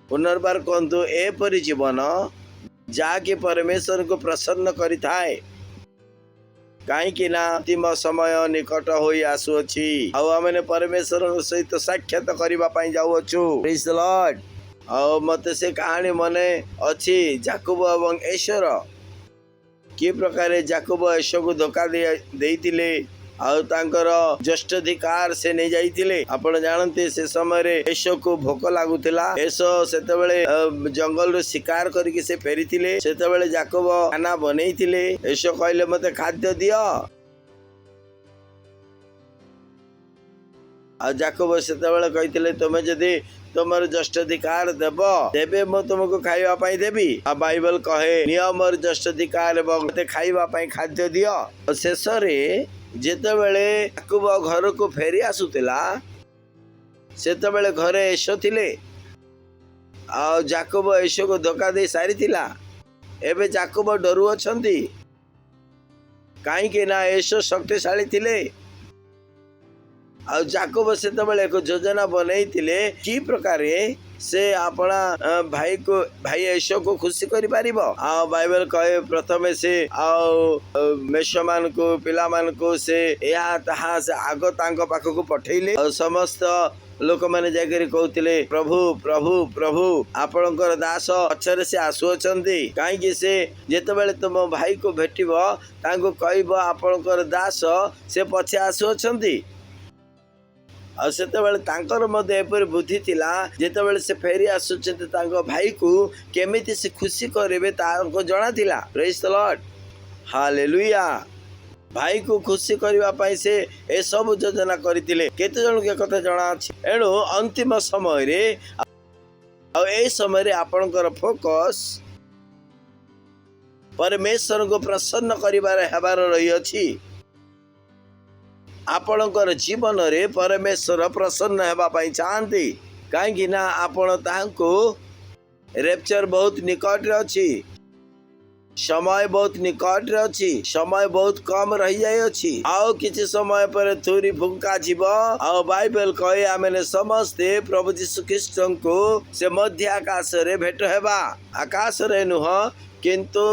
पुनर्बार कहतु एपरि जीवन जाके परमेश्वर को प्रसन्न करिथाए। कहीं ना अंतिम समय निकट होई आसुअछि आ आमे परमेश्वर सहित साक्षात करबा पई जाउछु। Praise the Lord. और मत से कहानी मने अच्छी जाकुब एवं ऐश्वर कि प्रकार जाकुब ऐश्वर को धोखा देइतिले और तांकर ज्येष्ठाधिकार से नहीं जाइतिले। आपण जानते से समय रे ऐश्वर को भोक लागुतिला। ऐश्वर सेतेबेले जंगल रो शिकार करके से फेरितिले। सेतेबेले जाकुब खाना बनेइतिले। ऐश्वर कहले मते खाद्य दियो आ जाकुब सेतेबेले कहितिले तमे जदी तुमर ज्येष्ठाधिकार देबे मो तुमको खाइबा पई देबी। आ बाइबल कहे नियम और ज्येष्ठाधिकार एवं मते खाइबा पई खाद्य दियो। शेष रे जेतेबेले याकूब घर को फेरी आसुतिला सेतेबेले घरे ऐशो थिले आ याकूब ऐशो को धोखा दे सारितिला। एबे याकूब डरू अछंती काई के ना ऐशो शक्तिशाली थिले आ याकूब सेतेबेले एक योजना बनैतिले की प्रकार से अपना भाई ऐशो को खुशी करि पारिबो। आ बाइबल कहे प्रथमे से मेषमान को पिला मान को से या ताहा से आगो तांको पाख को पठैले और समस्त लोक माने जाकरी कहउतिले प्रभु प्रभु प्रभु आपणकर दास पछरे से आसुअछंती काहे से जेतेबेले तुम भाई को भेटिबो तांको कहइबो आपणकर दास से पछे आसुअछंती। और सेतेबेले तांकर मध्य एपर बुद्धि थिला जेतेबेले से फेरी आसुचते तांको भाई को केमिति से खुशी करेबे तांको जणा थिला। Praise the Lord. हालेलुया। भाई को खुशी करबा पई से ए सब योजना करथिले। केते जण के कथा जणा अछि। एणु अंतिम समय रे और ए समय रे आपनकर फोकस परमेश्वर को प्रसन्न करिबार हेबार रही अछि। आपणकर जीवन रे परमेश्वर प्रसन्न हेबा पई चाहंती काहे ना आपण तांको रेप्चर बहुत निकट रे अछि। समय बहुत निकट रे अछि। समय बहुत कम रही जाय अछि। आओ किछि समय पर थोरी फुंका जीव आ बाइबल कहे आमेने समस्ते प्रभु यीशु ख्रीष्ट को से मध्य आकाश रे भेट हेबा। आकाश रे नुह किंतु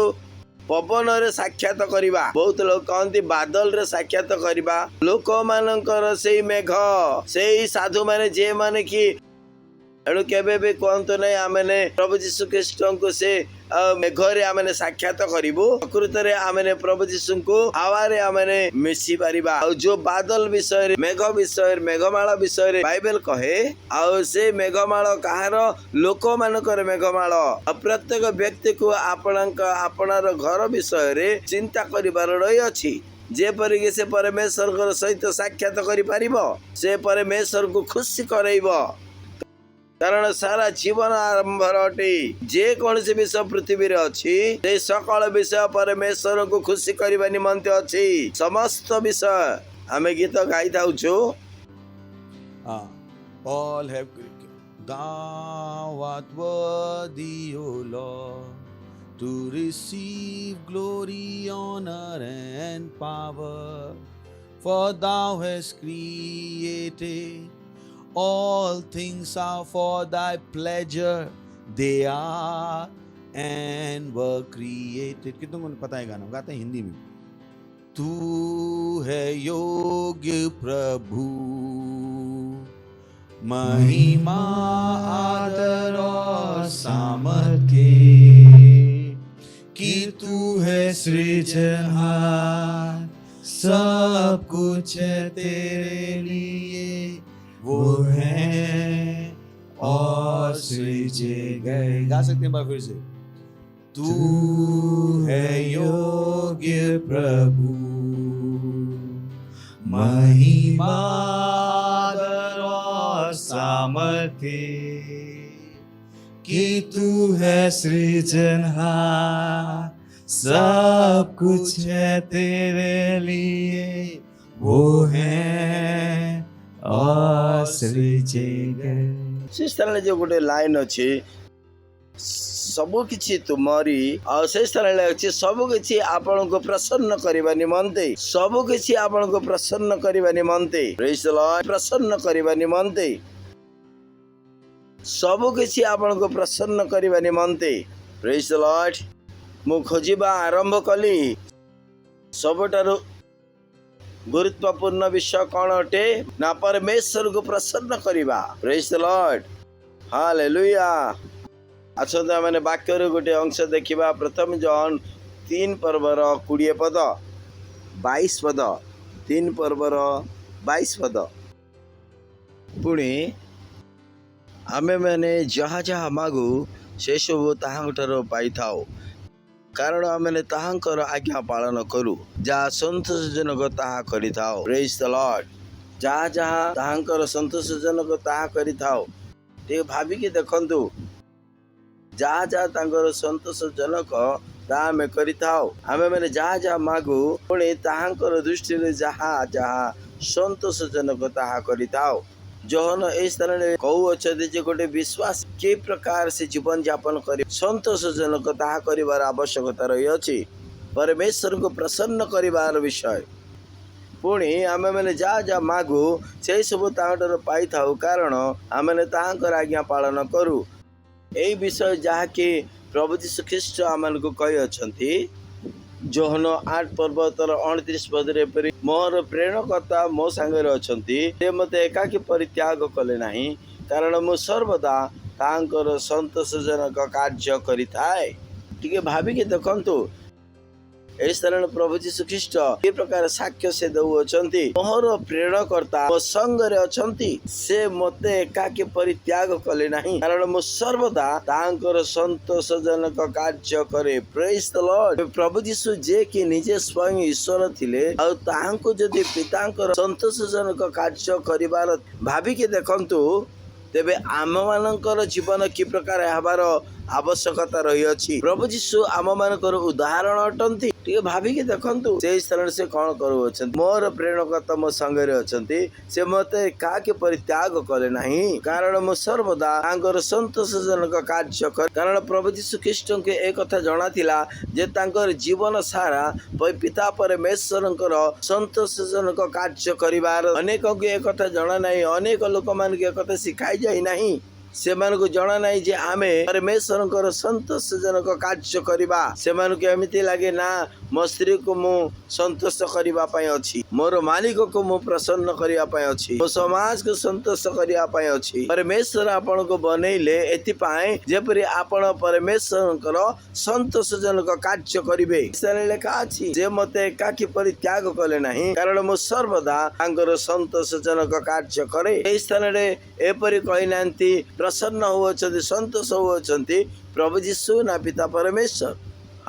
पवन रे साक्षात करिबा। बहुत लोग कहती बादल रे साक्षात करिबा। लोक मानकर सेई मेघ सेई साधु माने जे माने कि एणु केबे भी कहतु नहीं आमेने प्रभु यीशु ख्रीष्ट को से मेघरे आमेने साक्षात करिबो। प्रकृत रे आमेने प्रभु यीशु को हवा रे आमेने मिसी परिबा। और जो बादल विषय रे मेघ विषय मेघमाला विषय रे बाइबल कहे और से मेघमाला कहार लोक मानकर मेघमाला प्रत्येक व्यक्ति को आपणार घर विषय रे चिंता करिबार रही अछि। जेपरिक से परमेश्वर सहित साक्षात करि परिबो से परमेश्वर को खुशी करैबो। कारण सारा जीवन आरंभ अटे जे कौन से विषय पृथ्वी रे अछि से सकल विषय परमेश्वर को खुशी करबा निमंते अछि। समस्त विषय हमें गीत गाई थाउछु। All have thou art worthy, O Lord, to receive glory, honor, and power, for thou hast created all things are for thy pleasure, they are and were created. कितनों को पता है गाना? गाते हैं हिंदी में. तू है योग्य प्रभु, महिमा आदर और सामर्थ्य, कि तू है सृजनहार, सब कुछ है तेरे लिए, वो है और सृजे गए. गा सकते हैं बार फिर से. तू है योग्य प्रभु, महिमा आदर और सामर्थ्य, कि तू है सृजनहार, सब कुछ है तेरे लिए, वो है और सृजे गए. से स्थान जो गोटे लाइन अच्छी सबु किछि तुमरी और से स्थान अच्छी सबु किछि आपण को प्रसन्न करबा निमंते, सबु किछि आपण को प्रसन्न करबा निमंते, प्रेज द लॉर्ड, प्रसन्न करबा निमंते, सबु किछि आपण को प्रसन्न करबा निमंते, प्रेज द लॉर्ड. मु खोजिबा आरंभ कली सबटारु गुरुत्वपूर्ण विषय कौन अटे ना परमेश्वर को प्रसन्न करिबा. Praise the Lord, hallelujah. अच्छा मैंने वाक्यर गोटे अंश देखा. प्रथम जॉन 3 पर्वर 20 पद 22 पद 3 पर्वर 22 पद. पुणी आमे मैंने जहाँ जहाँ मागु से सब ताहांठार पाई थाओ, कारण आमे ताहांकर आज्ञा पालन करू, जहाँ संतोषजनक ताहा करि थाओ. Praise the Lord. जहाँ जहाँ ताहांकर संतोषजनक ताहा करि थाओ. ते भाबिके देखंतु, जहाँ जहाँ तांकर संतोषजनक ताहा आमे करि थाओ. आमे माने जहाँ जहाँ मागु पुणी ताहांकर दृष्टि रे जहाँ जहाँ संतोषजनक ताहा करि थाओ. जोहन ए स्थान में कहू अच्छा जे गोटे विश्वास के प्रकार से जीवन यापन कर संतोषजनक ताहा करिवार आवश्यकता रही अछि. परमेश्वर को प्रसन्न करिवार विषय. पुणी आमे माने जहाँ जहाँ मागु से सब ताहांठार पाई थाउ, कारण आमे ताहांकर आज्ञा पालन करू. एई विषय जहाँ कि प्रभु यीशु ख्रीष्ट आमान को कही अछंती. जोहन 8 पर्वतर 29 पदरे परि मोर प्रेरणकर्ता मो सांगरे अछंती, से मते एकाकी परित्याग कले नाही, कारण मु सर्वदा तांकर संतोषजनक कार्य करिथाए. टिके भाबिके देखंतु ए स्थान प्रभु यीशु ख्रीष्ट ए प्रकार साक्ष्य से दउ अछंती. मोर प्रेरणकर्ता मो संगरे अछंती, से मते एकाकी परित्याग कले नाही, कारण मु सर्वदा तांकर संतोषजनक कार्य करे. Praise the Lord. प्रभु यीशु जे कि निजे स्वयं ईश्वर थिले आ ताहांको जदि पितांकर संतोषजनक कार्य करिवार भाबिके देखंतु, तेबे आम मानकर जीवन कि प्रकार हबार आवश्यकता रही अछि. प्रभु यीशु आम मानकर उदाहरण अटंती. टिके भाबिके देखंतु से स्थान से कौन करू अछंती. मोर प्रेरणकर्ता मो संगरे अछंती, से मते काके परित्याग कले नाही, कारण मो सर्वदा तांकर संतोषजनक कार्य कर. कारण प्रभु यीशु ख्रीष्ट के एक कथा जणा थिला जे तांकर जीवन सारा पिता परमेश्वरंकर संतोषजनक कार्य करिवार. अनेक को एक कथा जणा नाही, अनेक लोक मान के कथा सिखाई जाई नाही. से को जना नहीं जे आमे परमेश्वर संतोषजनक कार्य करवा. से एमती लगे ना मो स्त्री को मु संतोष करने अच्छी, मोर मालिक को मु प्रसन्न करने अच्छी, मो समाज को संतोष करने अच्छी. परमेश्वर आपण को बनैले एथिपाई जेपरि आपण परमेश्वर संतोषजनक कार्य करिवे. लेखा अछि जे मते एकाकी परित्याग कले नाही, कारण मु सर्वदा तांकर संतोषजनक कार्य करे. ए स्थान रे एपरि कहिनांती प्रसन्न होउछन्ति, संतोष होउछन्ति प्रभु यीशु ना पिता परमेश्वर.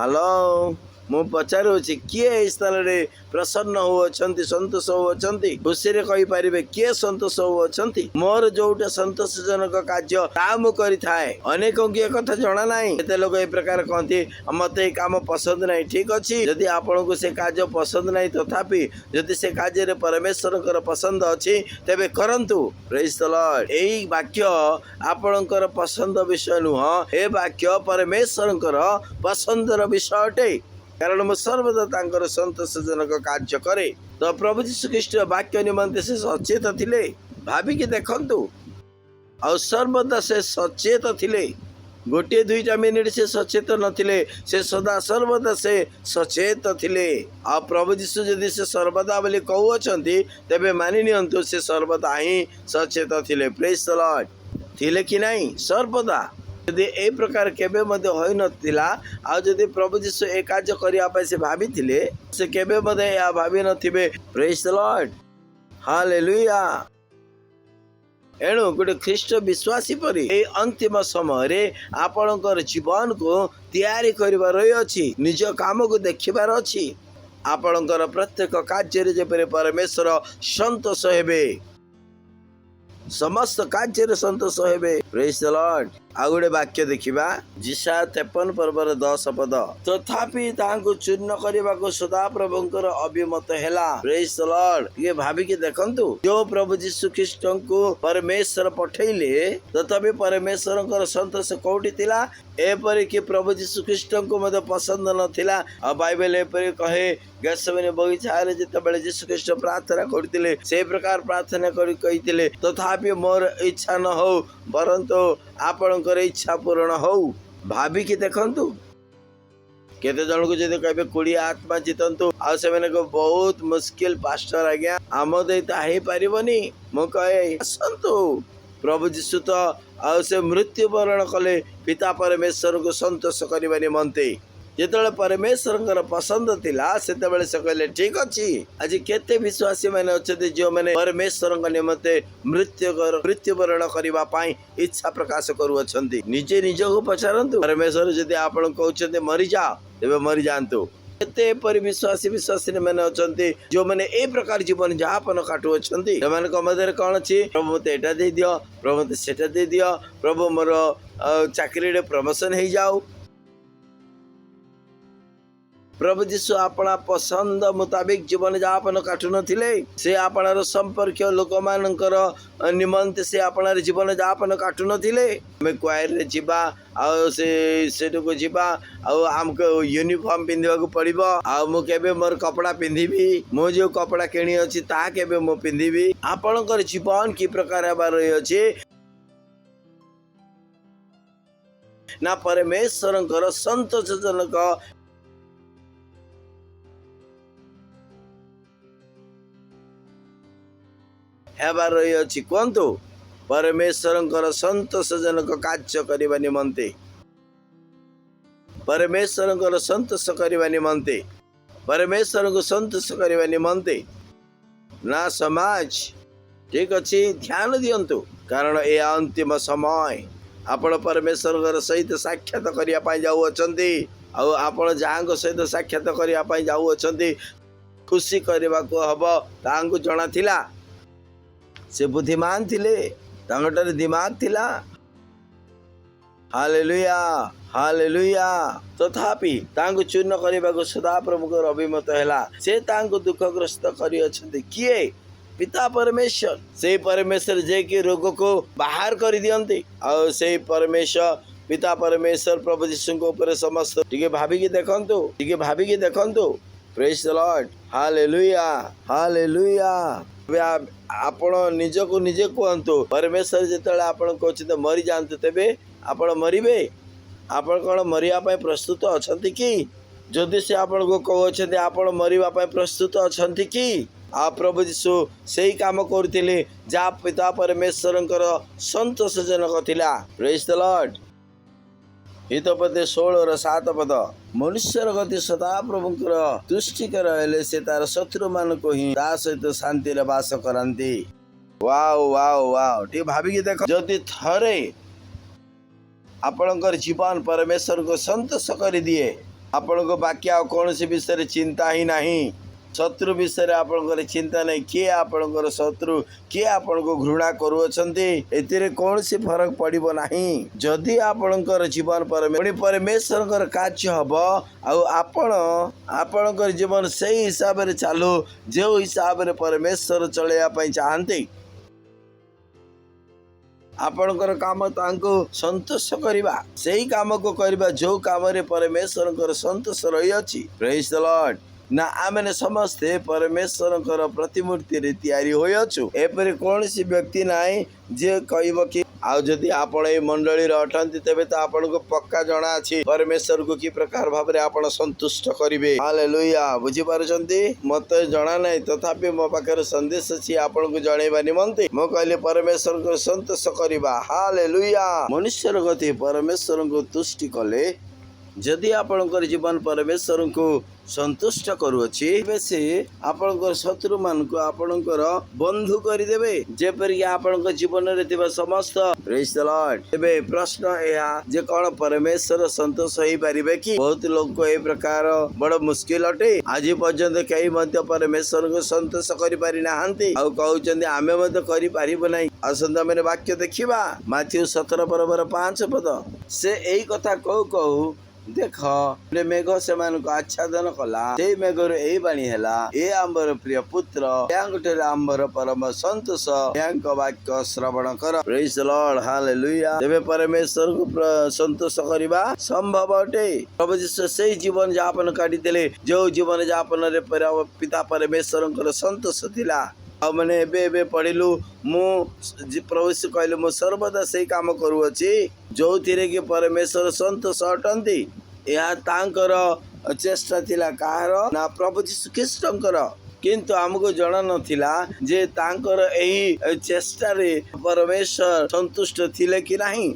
हेलो मु पचारुछि किए स्थान रे प्रसन्न होउछन्ति, संतोष होउछन्ति. खुशी रे कहि परिबे किए संतोष होउछन्ति. मोर जोटा संतोषजनक कार्य ता मु करि थाए. अनेक के कथा जणा नाही. एते लोक ए प्रकार कहती मते ए काम पसंद नाही. ठीक अछि, यदि आपण को से कार्य पसंद नाही, तथापि यदि से कार्य रे परमेश्वरकर पसंद अछि तेबे करंतु. Praise the Lord. एई वाक्य आपणकर पसंद विषय नुह, ए वाक्य परमेश्वरकर पसंदर विषय अटे. कारण मु सर्वदा तांकर संतोषजनक कार्य करे. तो प्रभु यीशु ख्रीष्ट वाक्य निमंते से सचेत थिले. भाबिके देखंतु, और सर्वदा से सचेत थिले. गोटे दुईटा मिनिट से सचेत नथिले से सदा सर्वदा से सचेत थिले आ प्रभु यीशु जदि से सर्वदा बोली कहउछंती तेबे मानि नियंतु से सर्वदा ही सचेत थिले। Praise the Lord. थिले कि नहीं सर्वदा यदि ए प्रकार केबे मध्ये होई नथिला आ जदि प्रभु यीशु ए कार्य करिया पय से भाबी थिले से केबे मध्ये या भाबी नथिबे। Praise the Lord. हालेलुया। एणु गोटे ख्रीष्ट विश्वासी परी ए अंतिम समय रे आपणकर जीवन को तैयारी करिबार अछि निज काम को देखिबार अछि आपणकर प्रत्येक कार्य रे जेपरे परमेश्वर संतोष हेबे समस्त कार्य संतोष हेबे। Praise the Lord. आ गोटे वाक्य देखिबा जिसा 53 पर्वर 10 पद तथापि तांको चूर्ण करबा को सदा प्रभुंकर अभिमत हेला। Praise the Lord. ये भाबी के देखंतु जो प्रभु यीशु ख्रीष्ट को परमेश्वर पठैले तथापि परमेश्वरंकर संतोष कोठी थिला एपरि कि प्रभु यीशु ख्रीष्ट को मते पसंद नथिला। आ बाइबल एपरि कहे गसमने बगीचा रे जेतबेले यीशु ख्रीष्ट प्रार्थना करथिले से प्रकार प्रार्थना करि कहिथिले तथापि मोर इच्छा न हो परंतु आपणकर इच्छा पूर्ण हो। भाभी कि देखंतु केते जन को जदि कहबे 20 आत्मा जीतंतु आ सेमने को बहुत मुश्किल पास्टर आज्ञा आम देता हे पारिबनी मो कहे असंतु प्रभु यीशु तो आ से मृत्यु वरण कले पिता परमेश्वर को संतोष करबा निमंते जेतबेले परमेश्वर पसंद थिला सेतबेले से कहले ठीक अछि। आज केते विश्वासी माने अछते जो माने परमेश्वर निमंते मृत्यु वरण करबा पई इच्छा प्रकाश करू अछंती निजे निज को पचारंतु परमेश्वर जदि आपण कहउछते मरि जाओ तेबे मरि जानतु केते पर विश्वासी माने अछंती जो माने ए प्रकार जीवन यापन काटू अछंती एमान को मधर कोन अछि प्रभु मते एटा दे दियो प्रभु मते सेटा दे दियो प्रभु मोर चाकरी रे प्रमोशन हे जाओ। प्रभु यीशु अपना पसंद मुताबिक जीवन यापन काटू नथिले से आपणार संपर्क लोक मानकर निमंते से आपणार जीवन यापन काटू नथिले मैं क्वायर रे जिबा आ से को जिबा आ हमको यूनिफॉर्म पिंधिबा को पड़िबो आ मु केबे मोर कपड़ा पिंधिबी मो जो कपड़ा केणी अछि ता केबे मो पिंधिबी आपणकर जीवन की प्रकार हेबार अछि ना परमेश्वरंकर संतोषजनक हेबार अछि कोंतु परमेश्वरंकर संतोषजनक कार्य करिबा निमंते परमेश्वरंकर संतोष करिबा निमंते परमेश्वर को संतोष करिबा निमंते ना समाज ठीक अछि ध्यान दियंतु कारण ए अंतिम समय आपण परमेश्वर सहित साक्षात करिया पाई जाऊ अछंती आ आपण जांग सहित साक्षात करिया पाई जाऊ अछंती खुशी करबा को हबो तांको जणा थिला से बुद्धिमान थिले तांगटर दिमाग थिला। Hallelujah hallelujah. तथापि तांको चूर्ण करबा को सदा प्रभुकर अभिमत हैला से तांको दुखग्रस्त करी अछंती किए पिता परमेश्वर से परमेश्वर जे कि रोग को बाहर कर दियंती और से परमेश्वर पिता परमेश्वर प्रभु यीशु को ऊपर समस्त टिके भाभी की देखंतु praise the Lord. Hallelujah hallelujah. आपण निज को निजे कहतु परमेश्वर जेतले आपण कहते मरी जानते तेबे आपण मरिबे आपण कोन मरिया पय प्रस्तुत अछंती कि जदि से आपण को कहते आपण मरिबा पय प्रस्तुत अछंती कि आ प्रभु यीशु सही काम करथिले जा पिता परमेश्वरंकर संतोषजनक थिला। Praise the Lord. हितोपदे 16:7 पद मनुष्यर गति सदा प्रभुंकर तुष्टिकर हेले से तार शत्रु मान को ही ता सहित शांति रे वास करंती। वाओ वाओ वाओ टी भाभी के देखो जदि थरे आपणकर जीवन परमेश्वर को संतोष कर दिए आपण को बाकी कौन सी विषय चिंता ही नहीं शत्रु विषय आपणकर चिंता नहीं किए आपणकर शत्रु किए आपण को घृणा करूछंती एतिरे कौन सी फरक पड़िबो नहीं जदि आपणकर जीवन परमेश्वर कार्य हब आपणकर जीवन सही हिसाब रे चालू जो हिसाब रे परमेश्वर चलेया पई चाहंती आपणकर काम तांको संतोष करिबा सही काम को करिबा जो काम रे परमेश्वरकर संतोष रही अछि। Praise the Lord. ना आमे समस्ते परमेश्वरकर प्रतिमूर्ति रे तैयारी होय अछु एपरि कौन सी व्यक्ति नाई जे कहबो कि आउ जदि आपण ए मंडली अटंती तेबे तो आपन को पक्का जना अछि परमेश्वर को की प्रकार भाबरे आपण संतुष्ट करिवे। हालेलुया। बुझी पारुचंती मते जना नै तथापि मो पाखर संदेश अछि आपण को जणैबा निमंते मो कहले परमेश्वर को संतोष करिबा। हालेलुया। मनुष्यर गति परमेश्वर को तुष्टि कले जदि आपणकर जीवन परमेश्वर को संतुष्ट करुअछि तेबे से आपणकर शत्रु मान को आपणकर बंधु करदेवे जेपरि आपणकर जीवन रे थिबा समस्त। Praise the Lord. तेबे प्रश्न एहा जे कोन परमेश्वर संतोष होई परिबे कि बहुत लोग को ए प्रकार बड़ मुश्किल अटे। आज पर्यंत कई मध्य परमेश्वर को संतोष करि पारि नाहंती आ कहउचंदी आमे मध्य करि पारिबो नै। असंत मेरे वाक्य देखिबा माथ्यू 17:5 पद से एई कथा कहू देख मेघ से आच्छादन कला से मेघर यही बाणी हैला ए आंबर प्रिय पुत्र यांगठरे आंबर परम संतोष यांक वाक्य श्रवण कर। Praise the Lord. हालेलुया। तेबे परमेश्वर को संतोष करिबा संभव अटे। प्रभु यीशु से जीवन यापन काटी देले जो जीवन यापन रे पिता परमेश्वर को संतोष थिला। आ मैंने एबे पढ़िलु मु प्रभु यीशु कहले मु सर्वदा से काम करूअछि जो थिरे कि परमेश्वर संतोष अटंती। या तांकर चेष्टा थिला काହାର ना प्रभु यीशु ख्रीष्टंकर किंतु हमको जଣା नथिला जे तांकर एही चेष्टा रे परमेश्वर संतुष्ट थिले कि नाही।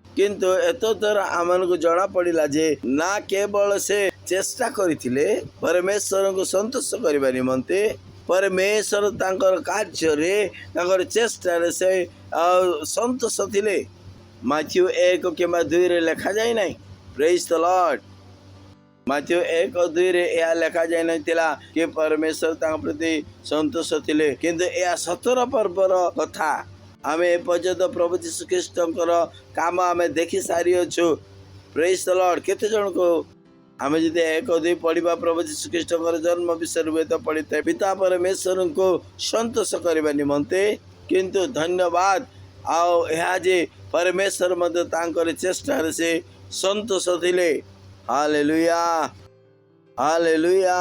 किंतु एतोतर आमन को जଣା पड़िला जे ना केवल से चेष्टा करिथिले परमेश्वर को संतुष्ट करबा निमंते परमेश्वर तांकर कार्य रे तांकर चेष्टा रे से संतोष थिले। माथ्यू 1:2 रे लिखा जाय नै। Praise the Lord. माथ्यू 1:2 रे या लिखा जाय नै तिला कि परमेश्वर तांक प्रति संतोष थिले किंतु या 17 पर्वर कथा आमे ए पर्यंत प्रभु यीशु ख्रीष्टंकर काम आमे देखि सारी अछु। Praise the Lord. केते जन को आमे जदि 1:2 पढ़िबा प्रभु यीशु ख्रीष्टंकर जन्म विषय रे तो पढ़िते पिता परमेश्वर को संतोष करबा निमंते किंतु धन्यवाद आओ यह जे परमेश्वर मध्य तांकर चेष्टा से संतोष थिले। हालेलुया। हालेलुया।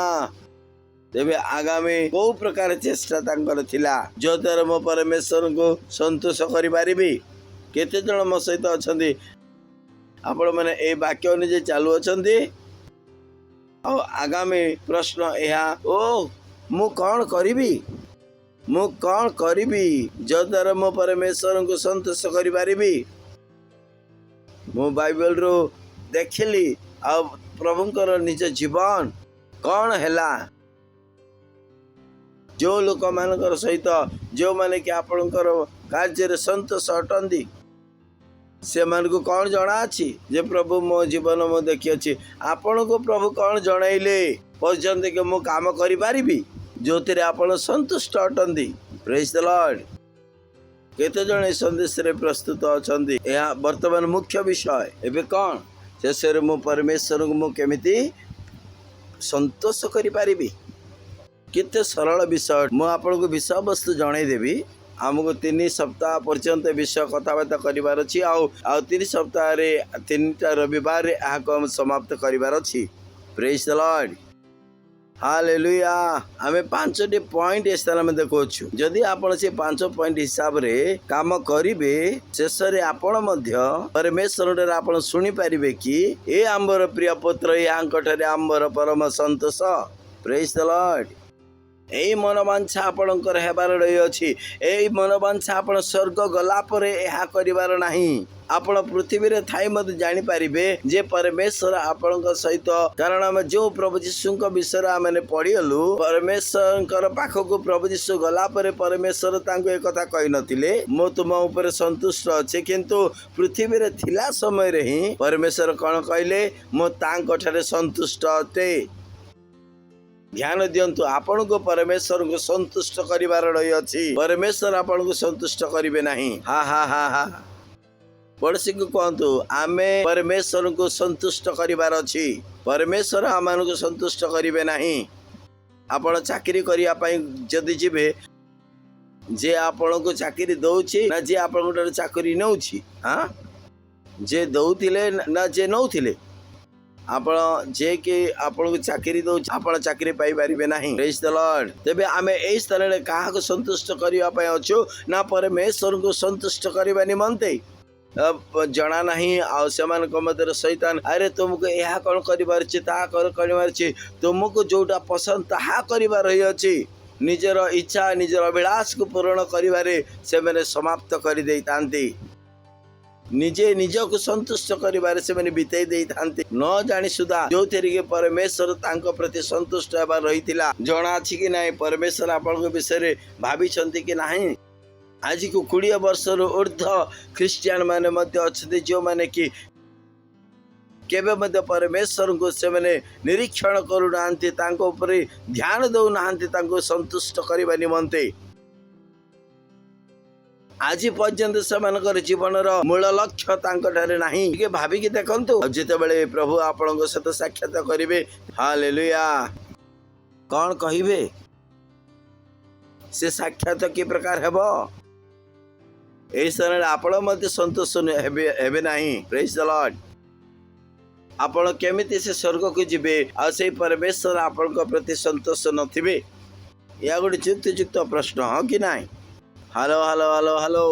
तेबे आगामी को प्रकार चेष्टा तांकर थिला जो तर मो परमेश्वर को संतोष करि पारिबी। केते जण मो सहित अछंती आपण माने ए वाक्य अनुसार चालू अछंती। और आगामी प्रश्न यह ओ मु कौन करिबी मु कौन करिबी जो द्वारा मो परमेश्वर को संतोष करि पारिबी। मु बाइबल रो देखली आ प्रभुंकर निज जीवन कौन हैला जो लोक मानकर सहित जो माने कि आपणकर कार्य रे संतोष अटंदी से मन को कौन जना अछि जे प्रभु मो जीवन मो देखि अछि आपण को प्रभु कौन जणाइले पर्यंत के मो काम करि पारिबी जोतिरे आपण संतुष्ट अटंदी। Praise the Lord. केते जण संदेश रे प्रस्तुत अछंदी या वर्तमान मुख्य विषय एबे कौन शेषरे मो परमेश्वर को मो केमिति संतोष करि पारिबी। केते सरल विषय मो आपण को विषय वस्तु जणाई देबी। आमको 3 सप्ताह पर्यंत विषय कथबार्ता करिवार अछि आ 3 सप्ताह रे 3टा रविवार रे आको हम समाप्त करिवार अछि। Praise the Lord. हालेलुया। आमे 5टी पॉइंट स्थान में देखोछु जदि आपण से 5 पॉइंट हिसाब रे काम करिवे शेष रे आपण मध्य परमेश्वर रे आपण सुनि पारिबे कि ए आंबर प्रिय पुत्र यांकठरे आंबर परम संतोष। Praise the Lord. एई मनोवांछा आपणकर हेबार रही अछि। एई मनोवांछा आपण स्वर्ग गला परे एहा करिवार नाही। आपण पृथ्वी रे थाई मत जानि पारिबे जे परमेश्वर आपणक सहित कारण हम जो प्रभु यीशु को विषय माने पढियलु परमेश्वर पाख को प्रभु यीशु गला परे परमेश्वर तांको एक कथा कहि नथिले मो तुम ऊपर संतुष्ट अछि किंतु पृथ्वी रे थिला समय रे ही परमेश्वर कोन कहले मो तांको ठारे संतुष्ट अते। ध्यान दियंतु आपण को परमेश्वर को संतुष्ट करिवार रही अछि। परमेश्वर आपण को संतुष्ट करिवे नाही। हा हा हा हा। पड़ोसी को कहतु आमे परमेश्वर को संतुष्ट करिवार अछि। परमेश्वर आमान को संतुष्ट करिवे नाही। आपण चाकरी करिया पई जदि जिबे जे आपण को चाकरी दउछि ना जे आपण को चाकरी नउछि। हां जे दउथिले ना जे नउथिले आपण जे कि आपण को चाकरी दो आपण चाकरी पाई पारिबे नाही। Praise the Lord. तेबे आमे एई स्थले काहा को संतुष्ट करिया पय अछु ना परमेश्वर को संतुष्ट करिबा निमंते जना नहीं आ सेमान मध्य शैतान अरे तुमको यह कौन कर तुमको जोटा पसंद ताहा कर निजर इच्छा निजर अभिलाष को पूरण करिबारे से मैंने समाप्त कर दे तांती निजे निज को संतुष्ट करिबारे से मैंने बिताई दे थांती न जानी सुधा जो थेरी के परमेश्वर तांको प्रति संतुष्ट हेबा रहितिला जना अछि कि नाही परमेश्वर आपन विषय रे भाबी छंती कि नाही। आज को 20 वर्ष ऊर्ध्व ख्रिस्टियन माने मध्य अच्छे जो माने कि केबे मध्य परमेश्वर को से माने निरीक्षण करू नांती तांको ऊपर ध्यान दउ नांती तांको संतुष्ट करिबा निमंते आज पर्यंत से जीवन मूल लक्ष्य तांरे नाही के भाभी कि देखंतु जिते बेले प्रभु आपन सहित साक्षात करिवे हालेलुया कौन कहिबे से साक्षात कि प्रकार हेबो एई समय आपण मध्य संतोष हेबे नाही। Praise the Lord. आपण केमिति से स्वर्ग को जिबे आ से परमेश्वर आपण को प्रति संतोष नथिबे या गोटे युक्त प्रश्न हाँ कि नाही। हेलो हेलो हेलो हेलो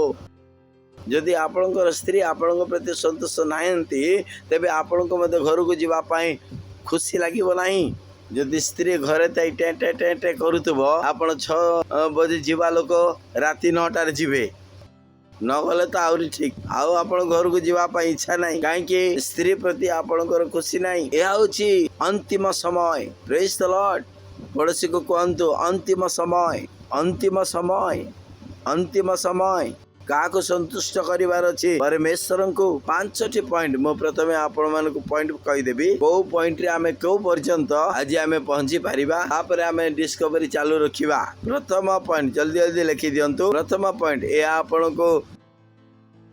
जदि आपणकर स्त्री आपण प्रति संतोष नाहंती तेबे आपण को मध्य घर को जीवा पाए खुशी लागिबो नाही। जदि स्त्री घरे ताई टे टे टे टे करूथबो आपण 6 बजे जीवा लोक राति 9 रे जीवे न गले तो आउरी ठीक आउ आपण घर को जीवा पाई इच्छा नाही काहे स्त्री प्रति आपणकर खुशी नाही। यह होची अंतिम समय। Praise the Lord. पड़ोसी को कहंतु अंतिम समय अंतिम समय अंतिम समय का को संतुष्ट करिवार अछि परमेश्वर को 5टी पॉइंट मो प्रथमे आपण मानको पॉइंट कहि देबी को पॉइंट रे हमें को पर्यंत आज हमें पहुंची परिबा तापर हमें डिस्कवरी चालू रखिबा। प्रथम पॉइंट जल्दी जल्दी लिखि दियंतु। प्रथम पॉइंट ए आपण को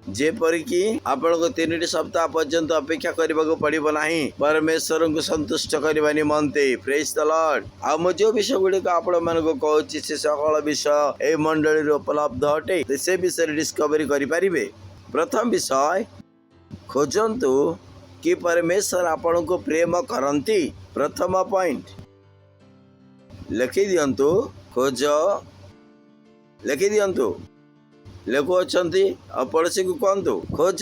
जेपरि कि आपण को 3 सप्ताह पर्यंत अपेक्षा करबा को पड़िबो नाही परमेश्वर को संतुष्ट करबा निमंते। Praise the Lord. आ मो जो विषय गुडी को आपण मन को कहूची से सकल विषय ए मंडली रे उपलब्ध हटे से विषय डिस्कवरी करि परिबे। प्रथम विषय खोजंतु कि परमेश्वर आपण को प्रेम करंती। प्रथम पॉइंट लिखि दियंतु खोज लिखि दियंतु लोक अच्छा पड़ोसी को कहतु खोज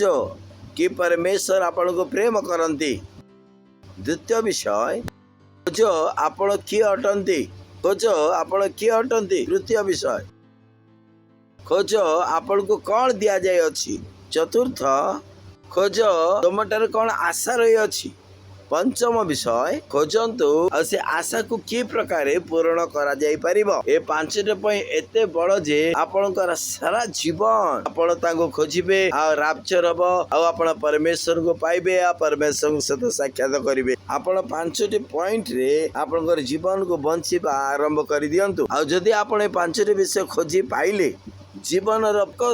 कि परमेश्वर आपण को प्रेम करती। द्वितीय विषय खोज आपण किए अटंती। खोज आपण किए अटंती। तृतीय विषय खोज आपण को कौन दि जाए अछि। चतुर्थ खोज तुमटार कौन आशा रही अछि। पंचम विषय खोजंतु आ से आशा को कि प्रकार पूर्ण करा जाई परिबो। ए 5टे पई एते बड़ जे आपनकर सारा जीवन आपण ताको खोजिबे आ राप्चर हबो आ आपण परमेश्वर को पाइबे आ परमेश्वर के साथ साक्षात करिवे। आपण 5टी पॉइंट रे आपनकर जीवन को बंचिबा आरंभ करि दियंतु। आ जदि आपण ए 5टी विषय खोजी पाइले जीवन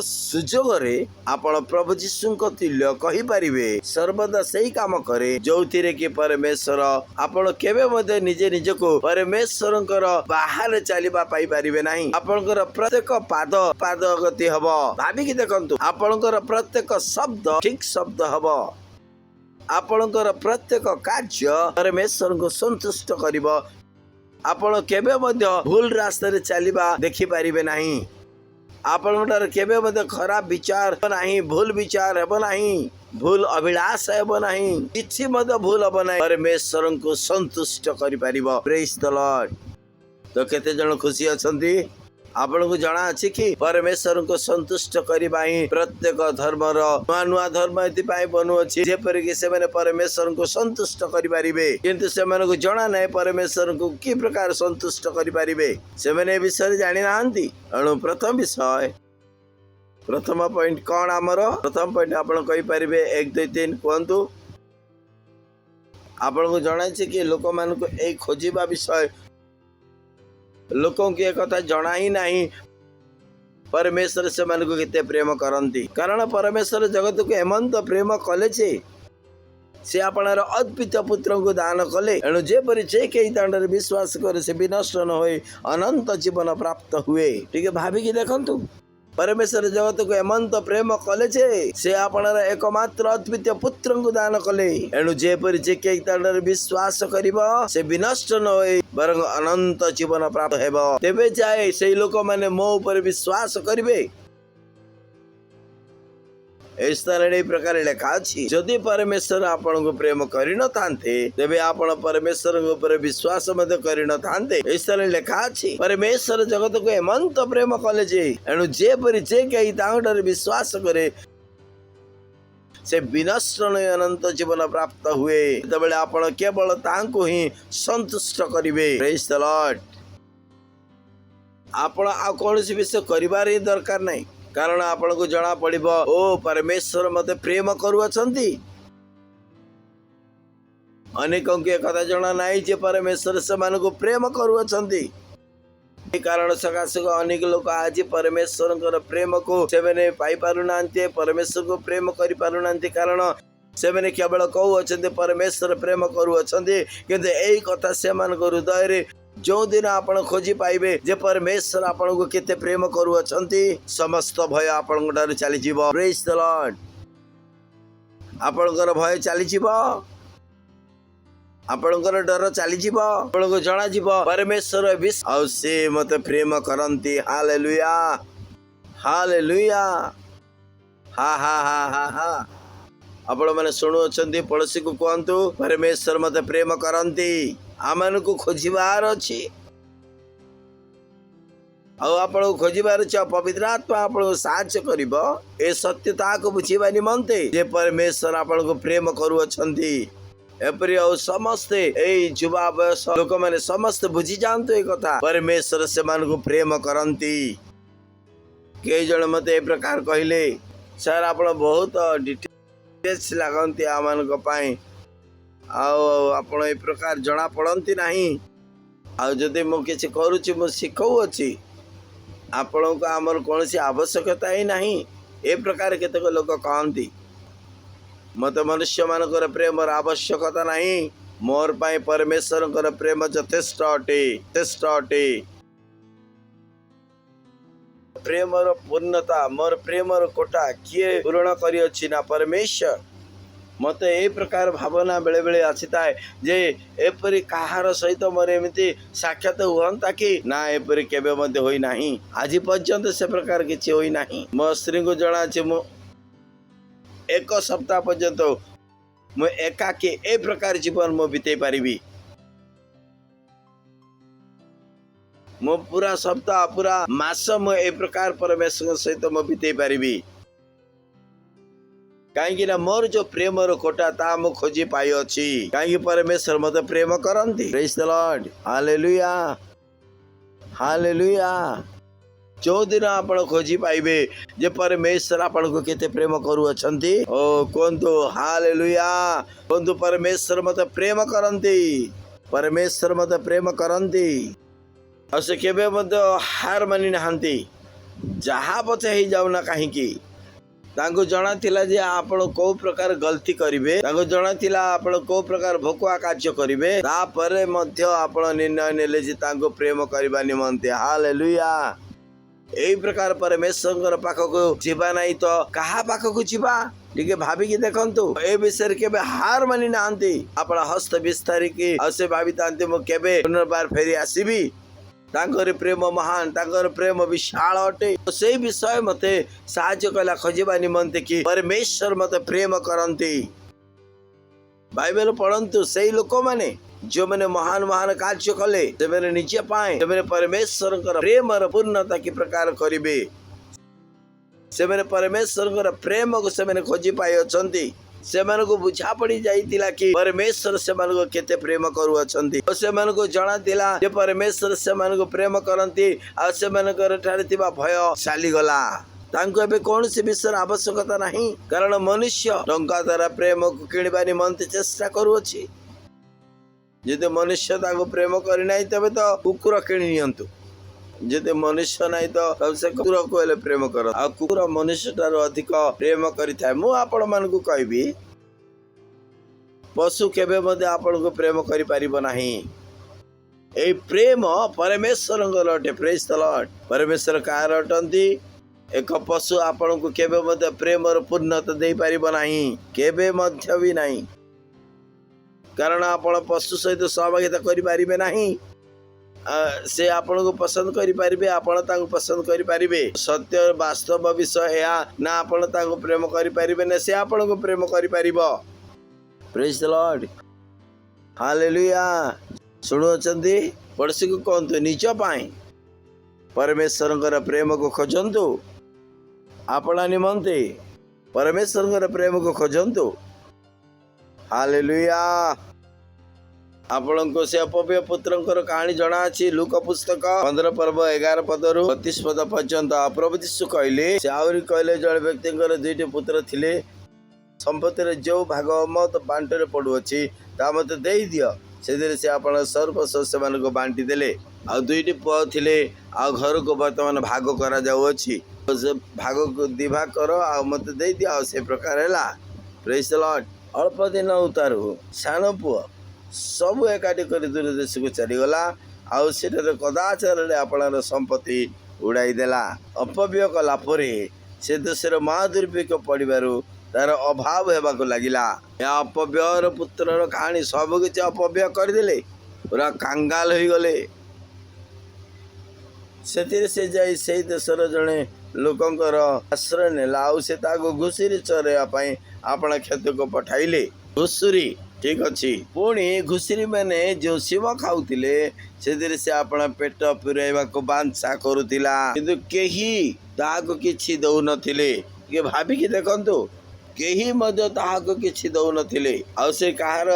सुजोग रे आपण प्रभु जीशु को तुल्य कहि परिबे। सर्वदा सही काम करे जो थिरे कि परमेश्वर आपण केबे मधे निजे निज को परमेश्वरंकर बाहर चलिबा पाई परिबे नाही। आपणकर प्रत्येक पाद पाद गति हबो। भाबी कि देखंतु आपणकर प्रत्येक शब्द ठीक शब्द हबो। आपणकर प्रत्येक कार्य परमेश्वर को संतुष्ट करिवो। आपण केबे मधे भूल रास्ता रे चलिबा देखि परिबे नाही। आपणटार केबे मधे खराब विचार नाही भूल विचार हेबो नाही भूल अभिलाष हेबो नाही किछि मधे भूल हेबो नाही परमेश्वर को संतुष्ट करि परिबो। Praise the Lord. तो केते जण खुशी अछंती आपण को जाना अछि कि परमेश्वर को संतुष्ट करिबा ही प्रत्येक धर्मर नुआ नुआ धर्म एति पाई बनु अछि जेपर कि से माने परमेश्वर को संतुष्ट करि परिबे किंतु से माने को जाना नै परमेश्वर को की प्रकार संतुष्ट करि परिबे से माने विषय जानि नाहंती। अणु प्रथम विषय प्रथम पॉइंट कोन हमर प्रथम पॉइंट आपण कहि परिबे 1 2 3 कहंतु। आपण को जाना अछि कि लोक मान को ए खोजिबा विषय लोकों की एक कथा जना ही नहीं परमेश्वर से मन को किते प्रेम करंती कारण परमेश्वर जगत को एमंत प्रेम कले से आपणार अद्वितीय पुत्र को दान कले एणु जेपरि जे के तांडर विश्वास करे से विनष्ट न होए अनंत जीवन प्राप्त हुए। ठीक भाभी कि देखंतु परमेश्वर जगत को एमंत प्रेम कले जे से आपणार एकमात्र अद्वितीय पुत्र को दान कले एणु जेपरि जे के ताडर विश्वास करिबो से विनष्ट न होई बरं अनंत जीवन प्राप्त हेबो तेबे जाय से लोक माने मो ऊपर विश्वास करिवे। प्रकार लेखा अछि जदि परमेश्वर आपण को प्रेम करि न थांते तेबे आपण परमेश्वर ऊपर विश्वास मध्य करि न थांते। इस तरह लेखा अछि परमेश्वर जगत को एमंत प्रेम कले जे एणु जे परि जे केही तांडर विश्वास करे से विनष्ट नहीं अनंत जीवन प्राप्त हुए तबले आपण केवल तांको ही संतुष्ट करिवे। Praise the Lord. आपण आ कोनसी विषय करिवार ही दरकार नहीं कारण आपण को जना पड़िबो ओ परमेश्वर मते प्रेम करूअछंती। अनेकों के कथा जना नाही जे परमेश्वर से मान को प्रेम करूअछंती कारण सकाशे अनेक लोग आज परमेश्वर प्रेम को से पाई पारु नांती परमेश्वर को प्रेम करि पारु नांती कारण से केवल कहू अच्छे परमेश्वर प्रेम करूअछंती किंतु एई कथा से मान हृदय रे जो दिन आपण खोजी पाइबे जे परमेश्वर आपण को केते प्रेम करूअछंती समस्त भय आपण ठार चली जीवो। Praise the Lord. आपणकर भय चली जीवो आपणकर डर चली जीवो आपण को जणा जीवो परमेश्वर विश औ से मते प्रेम करंती। हालेलुया हालेलुया हा हा हा हा हा। आपण माने सुनु अछंती पड़ोसी को कहंतु परमेश्वर मते प्रेम करंती आमन को खोजिबार अछि आपण खोजिबार अछि पवित्र आत्मा आपण साहाय्य करिवो ए सत्यता को बुझिबा निमंते जे परमेश्वर आपण को प्रेम करू अछंती एपरि समस्ते ए युवा बयस लोक माने समस्त बुझी जानतो ए कथा परमेश्वर से मान को प्रेम करंती। के जण मते ए प्रकार कहिले सर आपण बहुत डिटेल्स लागंती आमन को पाई आपण ए प्रकार जना पड़ती नहीं आदि मु किसी करुच्ची मु शिखाऊ अच्छी आपण को आमर कौन सी आवश्यकता ही नहीं ए प्रकार केतक लोक कहती मत मनुष्य मानकर प्रेम आवश्यकता नहीं मोर पाई परमेश्वर प्रेम यथेष्ट अटे यथेष्ट अटे। प्रेमर पूर्णता मोर प्रेमर कोटा किए पूर्ण करी अछि ना परमेश्वर मते ए प्रकार भावना बेले बेले आसीता है जे एपरी कहार सहित मोर एमती साक्षात हुअंता कि ना एपरी केबे मते होई नाही आज पर्यंत से प्रकार किछि होई नाही। मो स्त्री को जणा छै मो एक सप्ताह पर्यंत मो एकाकी ए प्रकार जीवन मो बिते पारिबी मो पूरा सप्ताह पूरा मास मो ए प्रकार परमेश्वर सहित मो बिते पारिबी कहीं मोर जो प्रेमर कोटा ता मु खोजी पाई अछि कहीं परमेश्वर मते प्रेम करंती। Praise the Lord hallelujah hallelujah. जो दिन आपण खोजी पाइबे जे परमेश्वर आपण को केते प्रेम करू अछंती ओ कोंतो हालेलुया कोंतो परमेश्वर मते प्रेम करंती परमेश्वर मते प्रेम करंती असे केबे मते हार मानि नहांती जहा पछे ही जाऊ ना काहे की तांको जणा थिला जे आपण को प्रकार गलती करिवे तांको जणा थिला आपण को प्रकार भोकुआ कार्य करिवे ता परे मध्य आपण निर्णय नेले जे तांको प्रेम करबा निमंते। हालेलुया। एई प्रकार परमेश्वर पाखको जीवा नहीं तो कहा पाखको जीवा टिके भाबी की देखंतु ए विषय केबे हार मानि नांती आपण हस्त विस्तारी की असे भाबी तांते मो केबे पुनर्बार फेरी आसीबी तांकर प्रेम महान तांकर प्रेम विशाल अटे से विषय मते साहाय्य कला खोजिबा निमंते कि परमेश्वर मते प्रेम करंती। बाइबल पढ़ंतु से लोक माने जो मैंने महान महान कार्य कले से मैंने निजे पाए से मैंने परमेश्वर प्रेम पूर्णता की प्रकार करिवे से मैंने परमेश्वर प्रेम को से मैंने खोजी पाई अछंती से मन को बुझा पड़ी जाइतिला कि परमेश्वर से मन को केते प्रेम करू अछंती से मन को जणा दिला जे परमेश्वर से मन को प्रेम करंती आ से मन कर ठारे तिबा भय चाली गला तांको एबे कौन से विषय आवश्यकता नहीं कारण मनुष्य टंका द्वारा प्रेम को किणिबा निमंते चेष्टा करू अछि जदि मनुष्य ताको प्रेम करि नाही तबे तो कुकुर किणी नियंतु जदि मनुष्य नहीं तो कम से कुकुर को एले प्रेम कर आ कुकुर मनुष्य ठारो अधिक प्रेम करि थाए मु आपण मन को कहबी पशु केबे मध्ये आपण को प्रेम करि परिबो नाही ए प्रेम परमेश्वर अटे। Praise the Lord. परमेश्वर कार अटंती एक पशु आपण को केबे मध्य प्रेमर पूर्णता दे पारिब नाही, केबे मध्य भी नाही, कारण आपण पशु सहित सहभागिता करि पारिबे नाही। से आपण को पसंद करि पारिबे, आपण तांको पसंद करि पारिबे। सत्य वास्तव विषय या ना आपण तांको प्रेम करि पारिबे ना से आपण को प्रेम करि पारिबो। Praise the Lord, hallelujah. सुनुचंदी पड़ोसी को कहतु निज पाई परमेश्वर प्रेम को खोजतु, आपणा निमंते परमेश्वर प्रेम को खोजतु। हालेलुया। आपण को से अपव्य पुत्रंकर कहानी जना अछि। लूका पुस्तक 15 पर्व 11 पदरु 32 पद पर्यंत प्रभु यीशु कहले, से आउरी कहले जण व्यक्तिंकर दुईटी पुत्र थिले, संपत्ति जो भाग मत बांटरे पड़ू अछि ता मते देई दियो। से से आपण सर्वस्व से मान को बांटी देले। आ दुईटी पुआ थिले, आ घर को वर्तमान भाग करा जाउ अछि, भाग को दिभाग करो आ मते देई दियो। से प्रकार हैला। Praise the Lord. अल्प दिन उतारू सान पुआ सब एकाठी कर दूर देश को चलीगला, आउ कदाचार आपणार संपत्ति उड़ाई देला। अपव्य कला परे से देशर महादुर्भिक्ष पड़ू तार अभाव होगा लगिला। या अपव्यर पुत्रर कहानी सब किसी अपव्य करदे, पूरा कांगाल हो गले। से जाई से देशर जड़े लोकंकर आश्रय नेला, आउ से घुषुरी चरवाई आपण क्षेत्र को पठाइले। घुषुरी ठीक अच्छी, पुणी घुषुरी मैंने जो शिव खाऊले से आपण पेट पुरैवा को बांछा करुला, किंतु केही ताहाको किछि दउ नथिले। के भाबिकी देखंतु, केही मध्य ताहाको किछि दउ नथिले। आ से कहार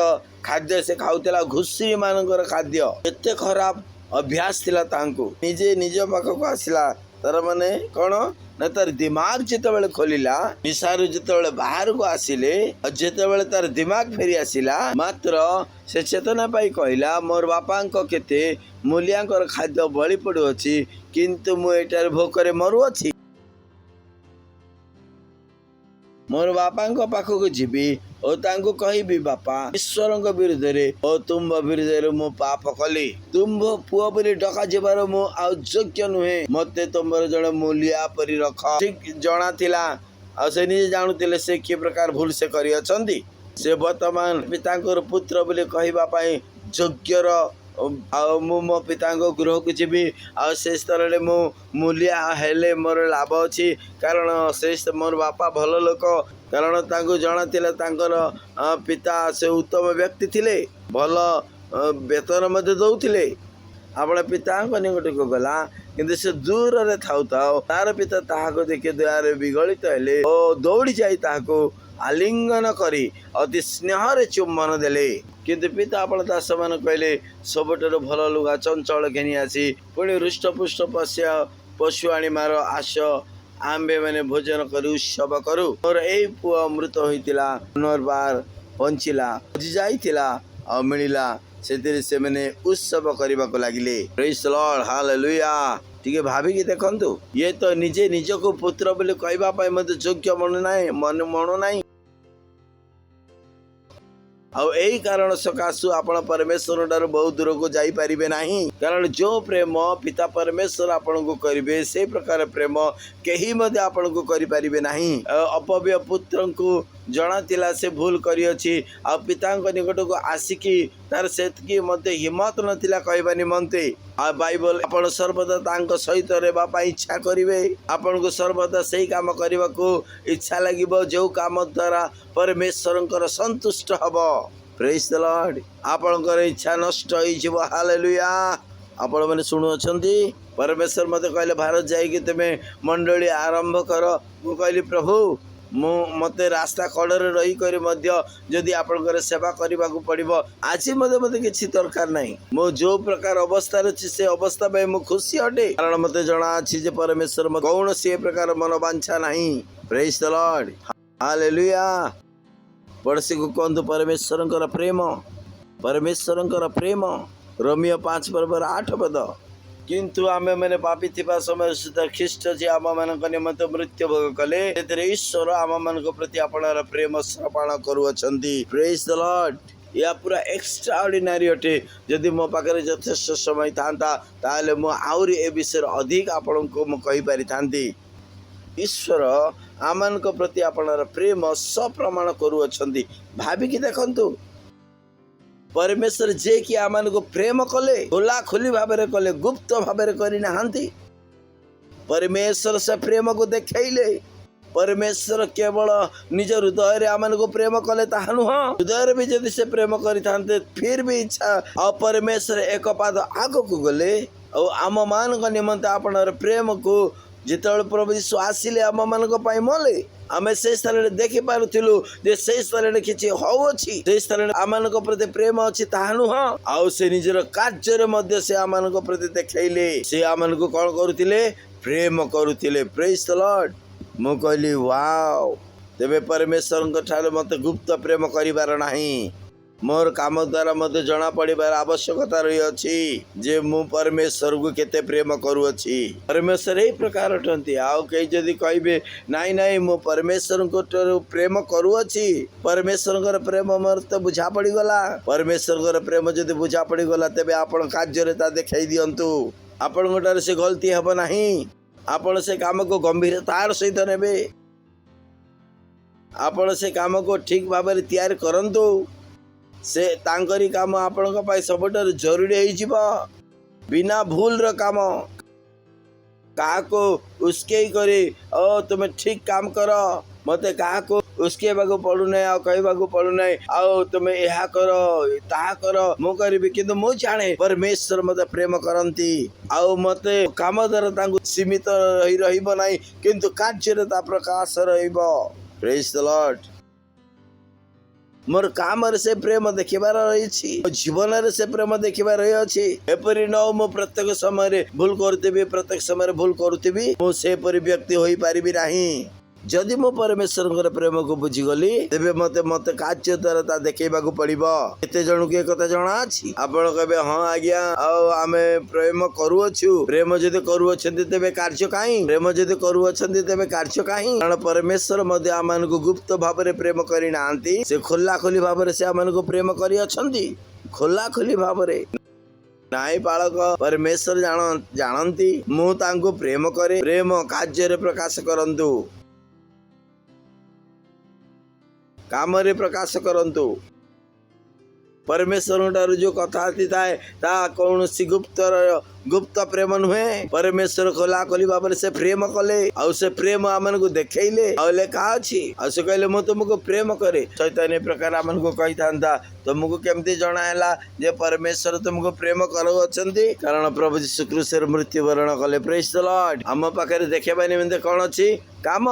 खाद्य से खाऊला, घुषुरी मानकर खाद्य। एते खराब अभ्यास थिला तांको। निजे निज पाखक आसिला, तार माने कौन ना तार दिमाग जिते खोलिला, निशारू जिते बाहर को आसिले, जिते तार दिमाग फेरी आसिला, मात्र से चेतना पाई कहला मोर बापा केते मूल्यांकर खाद्य बलि पड़ू अच्छी, किंतु मु एटार भोकरे मरु अच्छी। मोर बापा पाखक जीवी और तांको कहिबी, बापा ईश्वर विरुद्ध रे और तुम विरुद्ध मु पाप कली, तुम पुआ बोली डका जीवार मु योग्य नुहे, मते तुम जड़े मूलिया परी रख। ठीक जना थिला, आ से निजे जानुतिले से कि प्रकार भूल से करि अछंती। से वर्तमान पितांकर पुत्र बोली कहबा पई योग्यर, मु मो पिता गृह को जीवी, आ से स्तर मु मूलिया हेले मोर लाभ अच्छी, कारण से मोर बापा भल लोक, कारण तांको जना थिला तांकर पिता से उत्तम व्यक्ति थिले, भल वेतन मध्य दउथिले। आपण पिता निकट को गला, किंतु से दूर रे थाउ थाउ तार पिता ताहाको देखि द्वार विगलित हेले ओ दौड़ी जाई ताहाको आलिंगन करी अति स्नेह रे चुम्बन देले। किंतु पिता आपण दास मान कहले, सबटर भल लुगा चंचल घेनी आसी पुणी हृष्टपुष्ट पशु आनी मार आस, आंबे मैंने भोजन करू उत्सव करू। और ए पुआ मृत होइतिला, पुनर्बार बंचिला, हजि जाइतिला आ मिलिला, से मैंने उत्सव करबा को लागिले। Praise the Lord, hallelujah. ठीक भाविकी देखंतु, ये तो निजे निज को पुत्र बोली कहबा पई मते योग्य मनु नाही। आउ एही कारण सकाशु आपण परमेश्वर ठार बहुत दूर को जाई परिबे नाही, कारण जो प्रेम पिता परमेश्वर आपण को करिवे से प्रकार प्रेम केही मध्ये आपण को करि परिबे नाही। अपव्य पुत्र को जना तिला से भूल करी अछि, आ पिता निकट को आसिकी तार सेतकी मध्ये हिम्मत नथिला कहबा निमंते। आ बाइबल आपण सर्वदा तांको सहित रहबा पई इच्छा करिवे, आपण को सर्वदा सही काम करबा को इच्छा लागिबो, जो काम द्वारा परमेश्वरंकर संतुष्ट हबो। Praise the Lord. आपणकर इच्छा नष्ट हो, हालेलुया। आपण माने सुनु अछंती, परमेश्वर मते कहले भारत जाई कि तमे मंडली आरंभ कर। मु कहली प्रभु मते रास्ता कड़े रही कर जदि आपणकर सेवा करने को पड़ो, आज मते किसी दरकार नहीं। मो जो प्रकार अवस्था अच्छी से अवस्था पे मु खुशी अटे, कारण मते जना अच्छी जे परमेश्वर कौन सी प्रकार मनोवांछा नहीं। Praise the Lord, hallelujah. पड़ोसी को कहतु परमेश्वर प्रेम, परमेश्वर प्रेम। रोमियो 5:8 पद। किंतु आमे मैंने पापी थिबा समय सुधा ख्रीष्ट जे आम मान निमंत मृत्यु भोग कले, ईश्वर आम मान प्रति आपणार प्रेम समर्पण करुअछंती। Praise the Lord. या पूरा एक्स्ट्राऑर्डिनरी अटे। जदि मो पाखरे यथेष्ट समय था ताले मो आउरी ए विषय अधिक आपन को मो कहि पारि थांती। ईश्वर आमान प्रति आपणार प्रेम सप्रमाण करुअछंती भाबिकी देखंतु परमेश्वर जे कि आमान को प्रेम कले खोला खोली भाबरे कले गुप्त भाबरे करि नाहंती परमेश्वर से प्रेम को देखैले परमेश्वर केवल निज हृदय आमान को प्रेम कले ताहा नुह हृदय भी जदि से प्रेम करि थांते फिर भी इच्छा आ परमेश्वर एक पाद आगो को गले और आम मान को निमंते आपणार प्रेम को जितेबाला प्रभु यीशु आसिले आम मान मले आमे से स्थल देखि पारुथिलु जे से स्थल किछि होउछि से स्थल आमान प्रति प्रेम अछि ताहा नुह आउ से निजर कार्य मध्य से आमान प्रति देखैले से आमान को कोन करुथिले प्रेम करुथिले प्रेज द लॉर्ड मु कहली वाओ तेबे परमेश्वर ठारे मते गुप्त प्रेम करिवार नाही मोर काम द्वारा मते जना पड़िबार आवश्यकता रही अछि जे मु परमेश्वर को केते प्रेम करूअछि परमेश्वर एही प्रकार अटंती आउ कई जदी कहबे नाही नाही मु परमेश्वर को प्रेम करूअछि परमेश्वर प्रेम मोर तो बुझा पड़ी गला परमेश्वर प्रेम जदी बुझा पड़ी गला तेबे आपण कार्य रे ता देखाई दियंतु आपण गोटार से गलती हबो नाही आपण से काम को गंभीरतार सहित नेबे आपण से काम को ठीक भाव में तैयार करंतु से तांकरी काम आपण पाई सबठार जरूरी होई जिवो बिना भूल र काम का को उसके ही करे ओ तुम्हें ठीक काम कर मते का को उसके बागो पड़ू ना आ कहबा को पड़ू ना आओ तुम्हें यह करो ता करो मु करबी किंतु मु जाने परमेश्वर मते प्रेम करंती आओ मते काम द्वारा तांगु सीमित रही रहिबो नाही किंतु कार्य रे ता प्रकाश रहिबो प्रेज द लॉर्ड मोर काम से प्रेम देखिबार रही जीवन से प्रेम देखिबार रही एपरी न मो प्रत्येक समय भूल करथिबी प्रत्येक समय भूल करुथिबी मो से परि व्यक्ति होई परिबी नाही जदि मो परमेश्वर प्रेम को बुझीगली तेबे मते मते कार्य द्वारा ता देखैबा को पड़िबो एते जणु के कथा जणा अछि आपण कहबे हां आज्ञा आ आमे प्रेम करूअछु प्रेम जदि करूअछन्ति तेबे कार्य काई प्रेम जदि करूअछन्ति तेबे कार्य काई कारण परमेश्वर मध्ये आमान को गुप्त भाव रे प्रेम करि नांती से खोला खोली भाव रे से आमान को प्रेम करि अछन्ति खोला खोली भाव रे नाई बालक परमेश्वर जानती मु तांको प्रेम करे प्रेम कार्य रे प्रकाश करंतु काम रे प्रकाश करंतु परमेश्वर ठार जो कथा थाए ता कौन सी गुप्त प्रेम नुहे परमेश्वर खोला खोली भाव से प्रेम कले आ से प्रेम आमन को देखैले आ लेखा अछि आ से कहले मु तुमको प्रेम करे शैतान प्रकार आमन को कहि थांता तुमको केमती जणा हैला जे परमेश्वर तुमको प्रेम करो अछंती कारण प्रभु यीशु क्रूस रे मृत्यु वरण कले प्रेज द लॉर्ड हम पाखरे देखैबा निमंते कोन अछि काम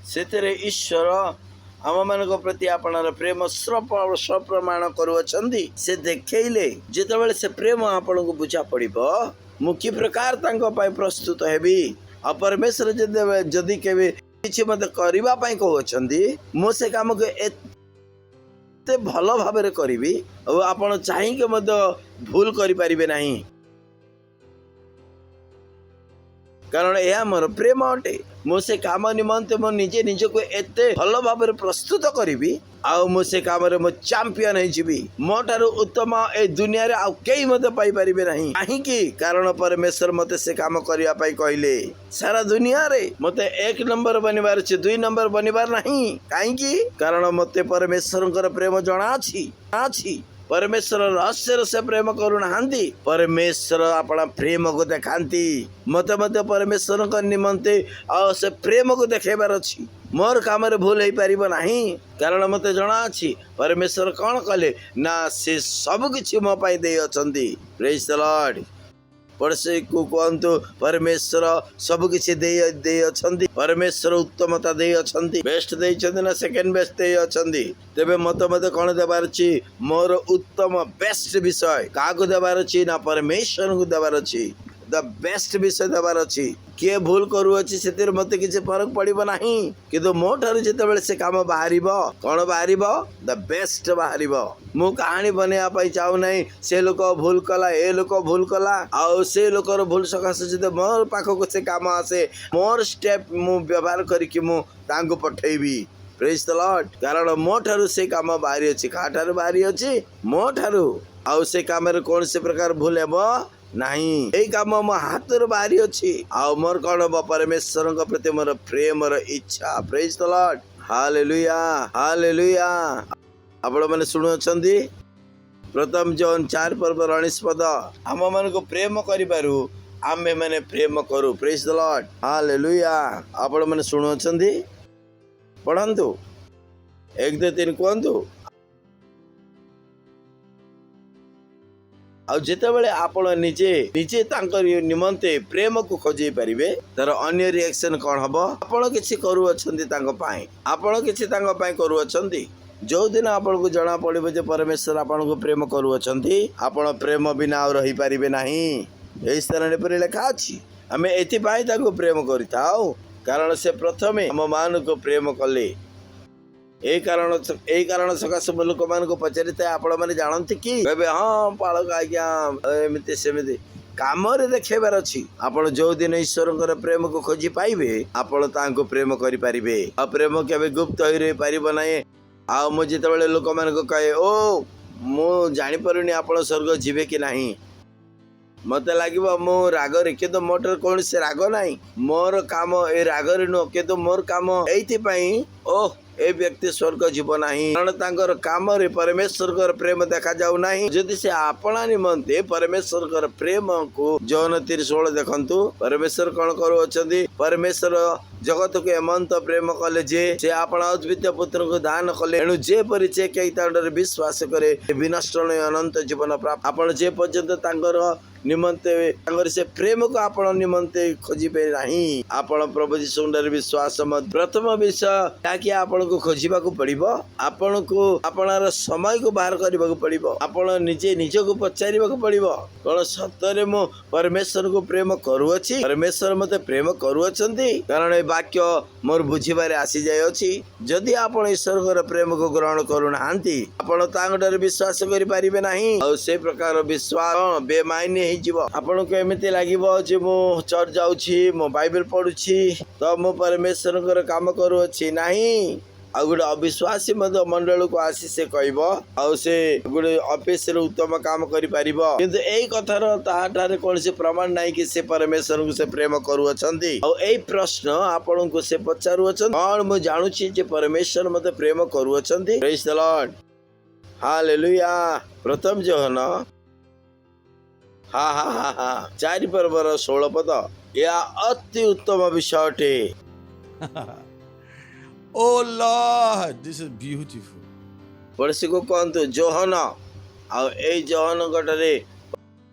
सेतरे ईश्वर आम मान प्रति आपणार प्रेम सप्रमाण करुअछंती से देखैले जेतेबेले से प्रेम आपण को बुझा पड़िबो मु कि प्रकार तांको पाई प्रस्तुत हेबी आ परमेश्वर जदि केबे किछि मते करबा पाई कहउछंती मो से काम को एते भलो भाबे रे करबी और आपण चाहि के मते भूल करि परिबे नाही कारण यह मोर प्रेम अटे मो से काम निमंते मो निजे निज को एते भलो भाव रे प्रस्तुत करिबी आउ मो से काम रे मो चैंपियन हे जिबी मो ठारो उत्तम ए दुनिया रे आउ केई मते पाई परिबे नाही काहे की कारण परमेश्वर मते से काम करिया पाई कहले सारा दुनिया रे मते 1 नंबर बनिबार छै 2 नंबर बनिबार नाही काहे की कारण मते परमेश्वरकर प्रेम जणा अछि परमेश्वर रहस्य से प्रेम करुणाहांती परमेश्वर अपना प्रेम को देखांती मत मत परमेश्वर निमंते आ से प्रेम को देखेबार अछि मोर काम रे भूल हो पारिबो नाही कारण मते जणा अछि परमेश्वर कोन कले ना से सब किछि मो पाई दे अछंती प्रेज द लॉर्ड पड़से को कहतु परमेश्वर सब किछि दे अछंती परमेश्वर उत्तमता दे अछंती बेस्ट दे छथि ना सेकंड बेस्ट दे अछंती तेबे मते कोन देबार छी मोर उत्तम बेस्ट विषय का को देबार छी ना परमेश्वर को देबार छी द बेस्ट विषय देबार अछि के भूल करू अछि सेतिर मते किछि फरक पड़िबो नाही किंतु मो ठार जेतेबेले से काम बाहरिबो कोन बाहरिबो द बेस्ट बाहरिबो मु कहानी बनेया पाई चाहू नाही से लोक भूल कला ए लोक भूल कला आ से लोकर भूल सकास जते मोर पाखो को से काम आसे मोर स्टेप मु व्यवहार करी कि मु तांको पठेबी प्रेज द लॉर्ड कारण मो ठार से काम बाहरी अछि का ठार बाहरी अछि मो ठार आउ से काम रे कौन से प्रकार भूल हेबो ନାହିଁ। ଏଇ କାମ ମୋ ହାତରୁ ବାହାରି ଅଛି। ଆଉ ମୋର କଣ ହବ? ପରମେଶ୍ୱରଙ୍କ ପ୍ରତି ମୋର ପ୍ରେମର ଇଚ୍ଛା। ପ୍ରେଜ୍ ଦ ଲର୍ଡ। Hallelujah, hallelujah. ଆପଣ ମାନେ ଶୁଣୁଅଛନ୍ତି? ପ୍ରଥମ ଜନ୍ 4:19 ଆମ ମାନଙ୍କୁ ପ୍ରେମ କରିବାରୁ ଆମେ ମାନେ ପ୍ରେମ କରୁ। ପ୍ରେଜ୍ ଦ ଲର୍ଡ। ହାଲେଲୁୟା। ଆପଣ ମାନେ ଶୁଣୁଅଛନ୍ତି? ପଢ଼ନ୍ତୁ 1 2 3 କୁହନ୍ତୁ। ଆଉ ଯେତେବେଳେ ଆପଣ ନିଜେ ତାଙ୍କ ନିମନ୍ତେ ପ୍ରେମକୁ ଖୋଜେଇ ପାରିବେ, ତାର ଅନ୍ୟ ରିଆକ୍ସନ କଣ ହବ? ଆପଣ କିଛି କରୁଅଛନ୍ତି ତାଙ୍କ ପାଇଁ, ଆପଣ କିଛି ତାଙ୍କ ପାଇଁ କରୁଅଛନ୍ତି। ଯୋଉଦିନ ଆପଣଙ୍କୁ ଜଣା ପଡିବ ଯେ ପରମେଶ୍ୱର ଆପଣଙ୍କୁ ପ୍ରେମ କରୁଅଛନ୍ତି, ଆପଣ ପ୍ରେମ ବିନା ଆଉ ରହିପାରିବେ ନାହିଁ। ଏହି ସ୍ଥାନରେ ପରି ଲେଖା ଅଛି, ଆମେ ଏଥିପାଇଁ ତାଙ୍କୁ ପ୍ରେମ କରିଥାଉ କାରଣ ସେ ପ୍ରଥମେ ଆମ ମାନଙ୍କୁ ପ୍ରେମ କଲେ। এই କାରଣ ସକାଶେ ମୁଁ ଲୋକମାନଙ୍କୁ ପଚାରିଥାଏ, ଆପଣ ମାନେ ଜାଣନ୍ତି କି? କହିବେ ହଁ ପାଳକ ଆଜ୍ଞା, ଏମିତି ସେମିତି। କାମରେ ଦେଖେଇବାର ଅଛି। ଆପଣ ଯୋଉ ଦିନ ଈଶ୍ୱରଙ୍କର ପ୍ରେମକୁ ଖୋଜି ପାଇବେ, ଆପଣ ତାଙ୍କୁ ପ୍ରେମ କରିପାରିବେ। ଆଉ ପ୍ରେମ କେବେ ଗୁପ୍ତ ହୋଇ ରହିପାରିବ ନାହିଁ। ଆଉ ମୁଁ ଯେତେବେଳେ ଲୋକମାନଙ୍କୁ କହେ, ଓ ମୁଁ ଜାଣିପାରୁନି ଆପଣ ସ୍ୱର୍ଗ ଯିବେ କି ନାହିଁ, ମତେ ଲାଗିବ ମୁଁ ରାଗରେ, କିନ୍ତୁ ମୋ ଠାରେ କୌଣସି ରାଗ ନାହିଁ। ମୋର କାମ ଏ ରାଗରେ ନୁହଁ, କିନ୍ତୁ ମୋର କାମ ଏଇଥିପାଇଁ ଏ ବ୍ୟକ୍ତି ସ୍ୱର୍ଗ ଯିବ ନାହିଁ କାରଣ ତାଙ୍କର କାମରେ ପରମେଶ୍ୱରଙ୍କର ପ୍ରେମ ଦେଖାଯାଉ ନାହିଁ। ଯଦି ସେ ଆପଣା ନିମନ୍ତେ ପରମେଶ୍ୱରଙ୍କର ପ୍ରେମକୁ ଜୋହନ 3:16 ଦେଖନ୍ତୁ, ପରମେଶ୍ୱର କଣ କରୁଅଛନ୍ତି? ପରମେଶ୍ୱର ଜଗତକୁ ଏମନ୍ତ ପ୍ରେମ କଲେ ଯେ ସେ ଆପଣା ଅଦ୍ୱିତୀୟ ପୁତ୍ରଙ୍କୁ ଦାନ କଲେ। ଏଣୁ ଯେପରି ଯେ କେହି ତାଙ୍କର ବିଶ୍ୱାସ କରେ ବିନଷ୍ଟ ନୁହେଁ, ଅନନ୍ତ ଜୀବନ ପ୍ରାପ୍ତ। ଆପଣ ଯେ ପର୍ଯ୍ୟନ୍ତ ତାଙ୍କର ନିମନ୍ତେ ତାଙ୍କର ସେ ପ୍ରେମକୁ ଆପଣ ନିମନ୍ତେ ଖୋଜିବେ ନାହିଁ, ଆପଣ ପ୍ରଭୁ ଯୀଶୁଙ୍କର ବିଶ୍ୱାସ ପ୍ରଥମ ବିଷୟ ଯାହାକି ଆପଣଙ୍କୁ ଖୋଜିବାକୁ ପଡିବ। ଆପଣଙ୍କୁ ଆପଣର ସମୟକୁ ବାହାର କରିବାକୁ ପଡିବ। ଆପଣ ନିଜେ ନିଜକୁ ପଚାରିବାକୁ ପଡିବ, କଣ ସତରେ ମୁଁ ପରମେଶ୍ୱରଙ୍କୁ ପ୍ରେମ କରୁଅଛି? ପରମେଶ୍ୱର ମତେ ପ୍ରେମ କରୁଅଛନ୍ତି? କାରଣ ଏ ବାକ୍ୟ ମୋର ବୁଝିବାରେ ଆସିଯାଇଅଛି। ଯଦି ଆପଣ ଈଶ୍ୱରଙ୍କର ପ୍ରେମକୁ ଗ୍ରହଣ କରୁନାହାନ୍ତି, ଆପଣ ତାଙ୍କଠାରେ ବିଶ୍ୱାସ କରିପାରିବେ ନାହିଁ। ଆଉ ସେ ପ୍ରକାର ବିଶ୍ୱାସ ବେମାଇନି ହେଇଯିବ। ଆପଣଙ୍କୁ ଏମିତି ଲାଗିବ ଯେ ମୁଁ ଚର୍ଚ୍ଚ ଯାଉଛି, ମୁଁ ବାଇବେଲ ପଢୁଛି, ତ ମୁଁ ପରମେଶ୍ୱରଙ୍କର କାମ କରୁଅଛି। ନାହିଁ। ଆଉ ଗୋଟେ ଅବିଶ୍ୱାସୀ ମଧ୍ୟ ମଣ୍ଡଳକୁ ଆସି ସେ କହିବ, ଆଉ ସେ ଗୋଟେ ଅଫିସରେ ଉତ୍ତମ କାମ କରିପାରିବ, କିନ୍ତୁ ଏଇ କଥାର ତାହାଠାରେ କୌଣସି ପ୍ରମାଣ ନାହିଁ କି ସେ ପରମେଶ୍ୱରଙ୍କୁ ସେ ପ୍ରେମ କରୁଅଛନ୍ତି। ଆଉ ଏଇ ପ୍ରଶ୍ନ ଆପଣଙ୍କୁ ସେ ପଚାରୁଅଛନ୍ତି, କଣ ମୁଁ ଜାଣୁଛି ଯେ ପରମେଶ୍ୱର ମତେ ପ୍ରେମ କରୁଅଛନ୍ତି? ପ୍ରେଜ୍ ଦ ଲର୍ଡ। ହାଲେଲୁୟା। ପ୍ରଥମ ଜୋହନ 4:16 ଏହା ଅତି ଉତ୍ତମ ବିଷୟ ଅଟେ। Oh Lord, this is beautiful. ପଡ଼ୋଶୀକୁ କୁହନ୍ତୁ ଜୋହନ। ଆଉ ଏଇ ଜୋହନଙ୍କଠାରେ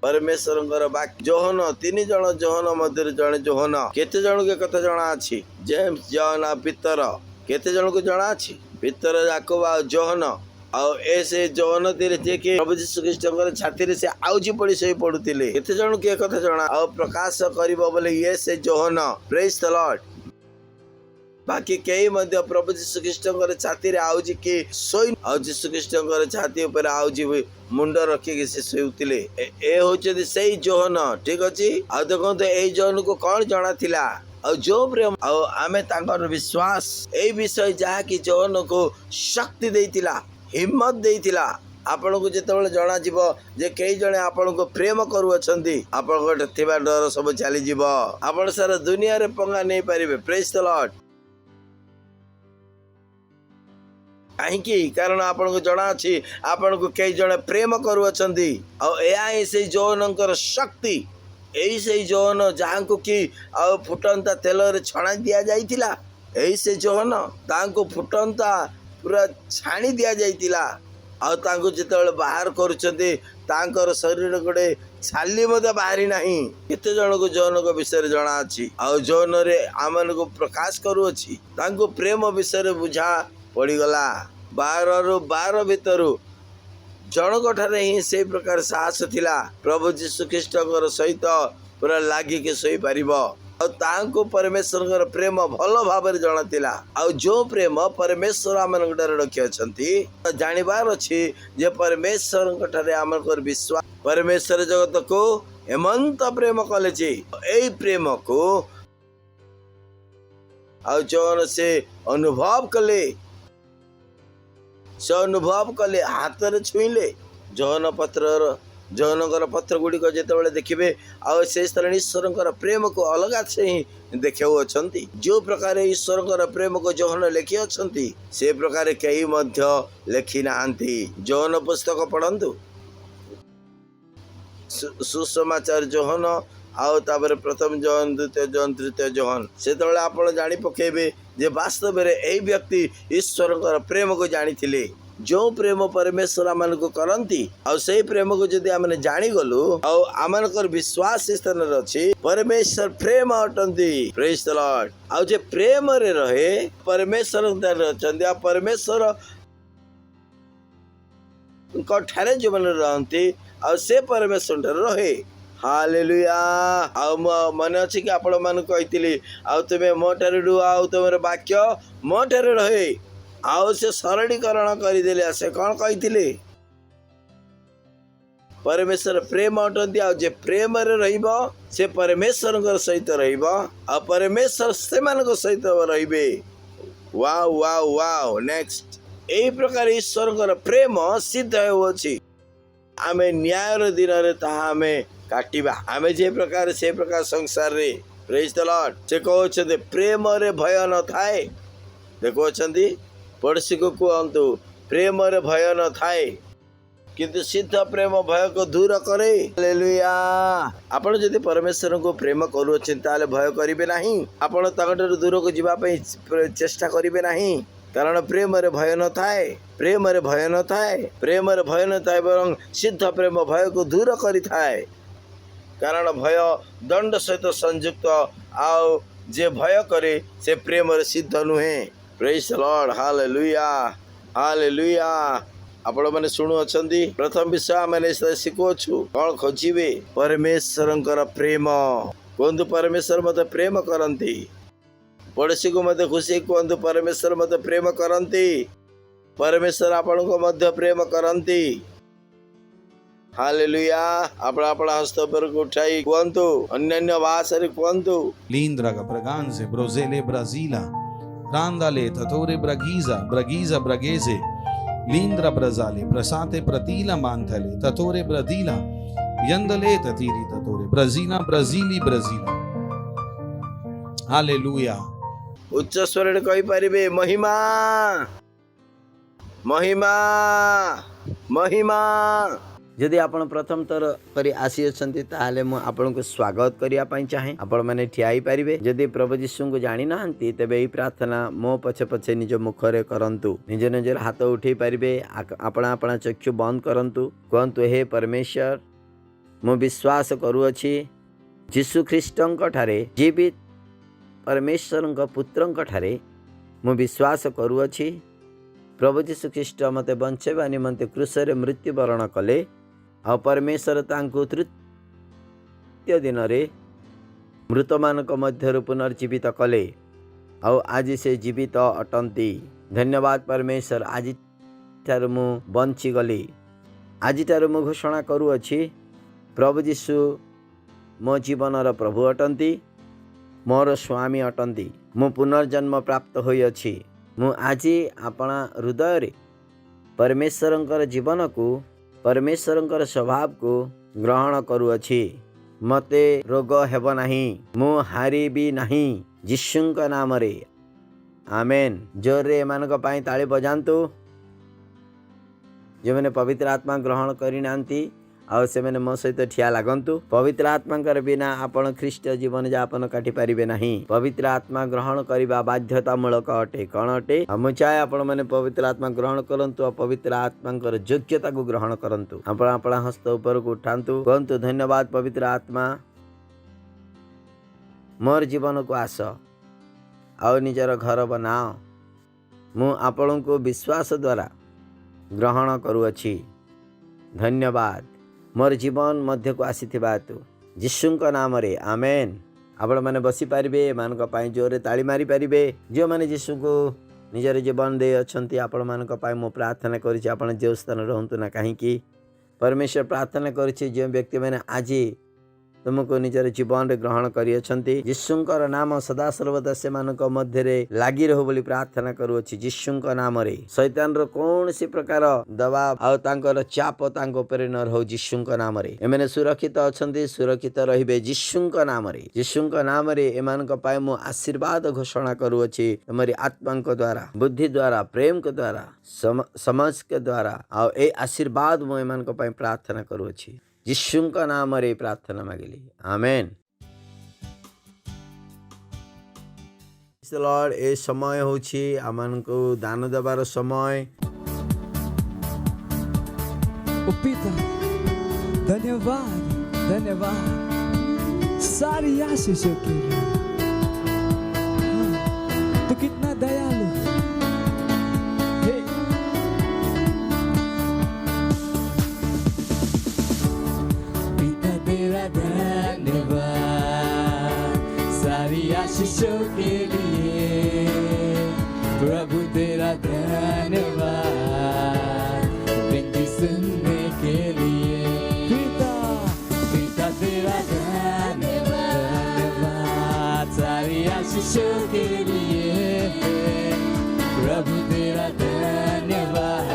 ପରମେଶ୍ୱରଙ୍କର ବାକ୍ୟ। ଜୋହନ 3 ଜଣ ଜୋହନ ମଧ୍ୟରେ ଜଣେ ଜୋହନ। କେତେ ଜଣଙ୍କୁ ଏ କଥା ଜଣା ଅଛି? ଜେମ୍ସ, ଜନ୍ ଆଉ ପିତର। କେତେ ଜଣଙ୍କୁ ଜଣା ଅଛି? ପିତର, ଯାକୋବ ଆଉ ଜୋହନ। ଆଉ ସେ ଜୋହନ ଥିଲେ ଯେ କି ପ୍ରଭୁ ଯୀଶୁ ଖ୍ରୀଷ୍ଟଙ୍କର ଛାତିରେ ସେ ଆଉଜି ପଡି ଶୋଇ ପଡୁଥିଲେ। କେତେ ଜଣଙ୍କୁ ଏ କଥା ଜଣା? ଆଉ ପ୍ରକାଶ କରିବ ବୋଲି ସେ ଜୋହନ। ପ୍ରେଜ୍ ଦ ଲର୍ଡ। ବାକି କେହି ମଧ୍ୟ ପ୍ରଭୁ ଯୀଶୁ ଖ୍ରୀଷ୍ଟଙ୍କର ଛାତିରେ ଆଉଜି କି ଶୋଇ, ଆଉ ଯୀଶୁ ଖ୍ରୀଷ୍ଟଙ୍କର ଛାତି ଉପରେ ଆଉଜି ମୁଣ୍ଡ ରଖିକି ସେ ଶୋଉଥିଲେ। ଏ ହଉଛନ୍ତି ସେଇ ଜୋହନ। ଠିକ ଅଛି। ଆଉ ଦେଖନ୍ତୁ ଏଇ ଜୋହନକୁ କଣ ଜଣା ଥିଲା? ଆଉ ଯୋଉ ପ୍ରେମ ଆଉ ଆମେ ତାଙ୍କର ବିଶ୍ୱାସ, ଏଇ ବିଷୟ ଯାହାକି ଜୋହନକୁ ଶକ୍ତି ଦେଇଥିଲା, ହିମ୍ମତ ଦେଇଥିଲା। ଆପଣଙ୍କୁ ଯେତେବେଳେ ଜଣାଯିବ ଯେ କେହି ଜଣେ ଆପଣଙ୍କୁ ପ୍ରେମ କରୁଅଛନ୍ତି, ଆପଣଙ୍କ ଥିବା ଡର ସବୁ ଚାଲିଯିବ। ଆପଣ ସାରା ଦୁନିଆରେ ପଙ୍ଗା ନେଇପାରିବେ। ପ୍ରେଜ୍ ଦ ଲର୍ଡ। କାହିଁକି? କାରଣ ଆପଣଙ୍କୁ ଜଣା ଅଛି ଆପଣଙ୍କୁ କେହି ଜଣେ ପ୍ରେମ କରୁଅଛନ୍ତି। ଆଉ ଏହା ହିଁ ସେଇ ଯୌନଙ୍କର ଶକ୍ତି। ଏଇ ସେଇ ଯୌନ ଯାହାଙ୍କୁ କି ଆଉ ଫୁଟନ୍ତା ତେଲରେ ଛଣା ଦିଆଯାଇଥିଲା। ଏଇ ସେ ଯୌନ ତାଙ୍କୁ ଫୁଟନ୍ତା ପୁରା ଛାଣି ଦିଆଯାଇଥିଲା। ଆଉ ତାଙ୍କୁ ଯେତେବେଳେ ବାହାର କରୁଛନ୍ତି, ତାଙ୍କର ଶରୀର ଗୋଟେ ଛାଲି ମଧ୍ୟ ବାହାରି ନାହିଁ। କେତେ ଜଣଙ୍କୁ ଯୌନଙ୍କ ବିଷୟରେ ଜଣା ଅଛି? ଆଉ ଯୌନରେ ଆମମାନଙ୍କୁ ପ୍ରକାଶ କରୁଅଛି। ତାଙ୍କୁ ପ୍ରେମ ବିଷୟରେ ବୁଝା ପଡ଼ିଗଲା। 12 ଭିତରୁ ଜଣଙ୍କ ଠାରେ ହିଁ ସେଇ ପ୍ରକାର ସାହସ ଥିଲା, ପ୍ରଭୁ ଯୀଶୁ ଖ୍ରୀଷ୍ଟଙ୍କର ସହିତ ପୁରା ଲାଗିକି ଶୋଇପାରିବ। ଆଉ ତାଙ୍କୁ ପରମେଶ୍ୱରଙ୍କର ପ୍ରେମ ଭଲ ଭାବରେ ଜଣାଥିଲା। ଆଉ ଯୋଉ ପ୍ରେମ ପରମେଶ୍ୱର ଆମମାନଙ୍କ ଠାରେ ରଖିଅଛନ୍ତି, ଜାଣିବାର ଅଛି ଯେ ପରମେଶ୍ୱରଙ୍କ ଠାରେ ଆମଙ୍କର ବିଶ୍ୱାସ। ପରମେଶ୍ୱର ଜଗତକୁ ଏମନ୍ତ ପ୍ରେମ କଲେ ଯେ ଏଇ ପ୍ରେମକୁ ଆଉ ଯୋଉ ସେ ଅନୁଭବ କଲେ, ସେ ଅନୁଭବ କଲେ, ହାତରେ ଛୁଇଁଲେ। ଯୌନ ପତ୍ରର जौनकर पत्र गुड़िक जितेबाला देखिए आउ से स्थल ईश्वर प्रेम को अलग से ही देखाऊँच जो प्रकार ईश्वर प्रेम को जौन लिखि अच्छा से प्रकार कई लिखि ना जौन पुस्तक पढ़ंतु सुसमाचार जोहन आउ तापर प्रथम जोहन द्वितीय जोहन तृतीय जोहन से आप जानी पकेबे जे वास्तव में यही व्यक्ति ईश्वर प्रेम को जानी थिले जो प्रेम परमेश्वर आम को करती आउ से प्रेम को जदि आम जानीगलु आम विश्वास स्थान अच्छी परमेश्वर प्रेम अटंती प्रेज द लॉर्ड आउ जे प्रेम रे रहे परमेश्वर अच्छा परमेश्वर ठारे जो मैंने रहती आ से परमेश्वर रहे हालेलुया आउ मन अच्छी कि आपण मान कही आउ तुम्हें मो ठारे रू आउ तुम वाक्य मो ठारे रहे आउ से सरलीकरण करदे से कौन कही परमेश्वर प्रेम अटंती आ जे प्रेम रे रहिबो से परमेश्वर सहित रहिबो आ परमेश्वर से सहित रहिबे वाओ वाओ वाओ नेक्स्ट यही प्रकार ईश्वर प्रेम सिद्ध होछि आमे न्यायर दिन रे ताहा आमे काटिबा आमे जे प्रकार से प्रकार संसार रे प्रेज द लॉर्ड से कहउछते प्रेम रे भय न थाए देखो छंती पड़ोसी को कहतु प्रेम रे भय न थाए किंतु सिद्ध प्रेम भय को दूर करे हालेलुया आपण जदि परमेश्वर को प्रेम करूछन ताले भय करिवे नाही आपण ताकटर दूर को जीवा पई चेष्टा करिवे नाही कारण प्रेम रे भय न थाए प्रेम रे भय न थाए प्रेम रे भय न थाए बरं सिद्ध प्रेम भय को दूर करि थाए कारण भय दंड सहित संयुक्त आउ जे भय करे से प्रेम रे सिद्ध नुहे praise the Lord hallelujah hallelujah आपण माने सुनु अछंती प्रथम विषय आमे शिखुछु कौन खोजिबे परमेश्वरंकर प्रेम कहतु परमेश्वर मते प्रेम करंती पड़ोसी को मत खुशी कहतु परमेश्वर मत प्रेम करंती परमेश्वर आपण को मध्य प्रेम करंती हालेलुया आपण आपण हस्त पर उठाई कहतु अन्य भाषा रे कहतु Lindra Braganze, Brosele Brasila, Randale, Tatore Bragiza, Bragiza Bragese, Lindra Brazale, Prasate Pratila Mantale, Tatore Bradila, Yandale Tatiri Tatore, Brazina Brazili Brazila. Hallelujah. उच्च स्वर कही पारिबे महिमा महिमा महिमा जदि आपण प्रथम तर करी आसी अछंती ताले मु आपन को स्वागत करिया पई चाहे आपण माने ठियाई पारिबे जदि प्रभु यीशु को जानि नाहंती तबे ई प्रार्थना मो पछे पछे निज मुखरे करंतु निज निजर हाथ उठे पारिबे आपणा आपणा चक्षु बंद करंतु कहंतु हे परमेश्वर मु विश्वास करूअछि यीशु ख्रीष्टंक ठारे जीवित परमेश्वरंक पुत्रंक ठारे मु विश्वास करूअछि प्रभु यीशु ख्रीष्ट मते बंचेबा निमंते क्रूसरे मृत्युवरण कले आ परमेश्वर तांको तृतीय दिन रे मृत मानक मध्य पुनर्जीवित कले आ आज से जीवित अटंती धन्यवाद परमेश्वर आज ठार मु बंची गली आज ठार मु घोषणा करूअछि प्रभु यीशु मो जीवनर प्रभु अटंती मोर स्वामी अटंती मु पुनर्जन्म प्राप्त होइअछि मु आज आपणा हृदय रे परमेश्वरंकर जीवन को परमेश्वरंकर स्वभाव को ग्रहण करूअछि मते रोग हेब नाही मु हारिबी नाही यीशुंक नाम रे आमेन जोर रे एमानक पाई ताली बजांतु जो मैंने पवित्र आत्मा ग्रहण करि नांती आ से मैंने मो सहित ठिया लागंतु पवित्र आत्मा कर बिना आपण ख्रीष्ट जीवन यापन काटि पारिबे नाही पवित्र आत्मा ग्रहण करिबा बाध्यतामूलक अटे कौन अटे हम चाहे आपण माने पवित्र आत्मा ग्रहण करंतु पवित्र आत्मा कर योग्यता को ग्रहण करंतु आपण आपण हस्त ऊपर को उठांतु कहंतु धन्यवाद पवित्र आत्मा मोर जीवन को आस आ निजर घर बनाओ मु आपण को विश्वास द्वारा ग्रहण करूअछि धन्यवाद मोर जीवन मध्य को आसीथिबा तु यीशुंक नाम रे आमेन आपण माने बसी पारिबे मानक पाई जोरे ताली मारी पारिबे जो माने यीशु को निजर जीवन दे अछंती आपण मानक पाई मो प्रार्थना करिछि आपण जे स्थान रहंतु ना काहे कि परमेश्वर प्रार्थना करिछि जे व्यक्ति माने आज तुमको निजर जीवन रे ग्रहण करियछंती। यीशुंकर नाम सदा सर्वदा सेमानक मध्य रे लागि रहो बोली प्रार्थना करूअछि। यीशुंक नाम रे शैतान रो कोनसी प्रकार दबाव आ तांकर चाप तांको उपरे न रहो। यीशुंक नाम रे एमने सुरक्षित अछंती, सुरक्षित रहिबे यीशुंक नाम रे। यीशुंक नाम रे एमानक पाए मु आशीर्वाद घोषणा करूअछि। तमरी आत्मांक द्वारा, बुद्धि द्वारा, प्रेम के द्वारा, समझ के द्वारा आ ए आशीर्वाद मु एमानक पाए प्रार्थना करूअछि। यीशुंक नाम रे प्रार्थना मागिली, आमेन। लॉर्ड ए समय होछि आमानको दान देबार समय। ओ पिता, धन्यवाद, धन्यवाद सारी आशीषों के लिए। हाँ, तू कितना दयालु है। हे, पिता तेरा धन्यवाद सारी आशीषों के लिए। प्रभु तेरा धन्यवाद विनती सुनने के लिए। पिता तेरा धन्यवाद सारी आशीषों के लिए। प्रभु तेरा धन्यवाद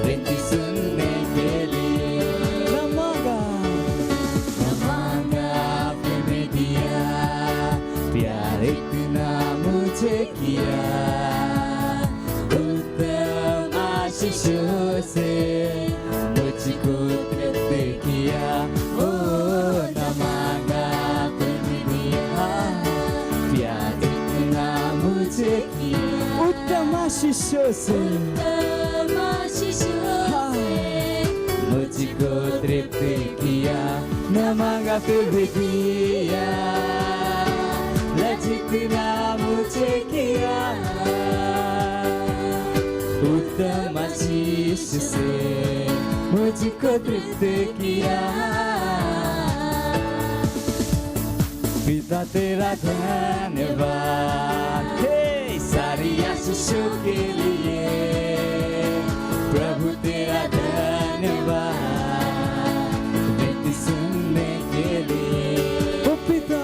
विनती सुनने के लिए। न मांगा आपने दिया, प्यार इतना मुझे किया। उत्तम आशीषों से मुझको तृप्त किया। ओ न मांगा आपने दिया, प्यार इतना मुझे किया। उत्तम आशीषों से मुझको तृप्त किया। न मांगा फिर भी दिया, जितना मुझे किया। उत्तम आशीष से मुझको तृप्त किया। पिता तेरा धन्यवाद हे सारी आशीषों के लिए। प्रभु तेरा धन्यवाद विनती सुनने के लिए। ओ पिता,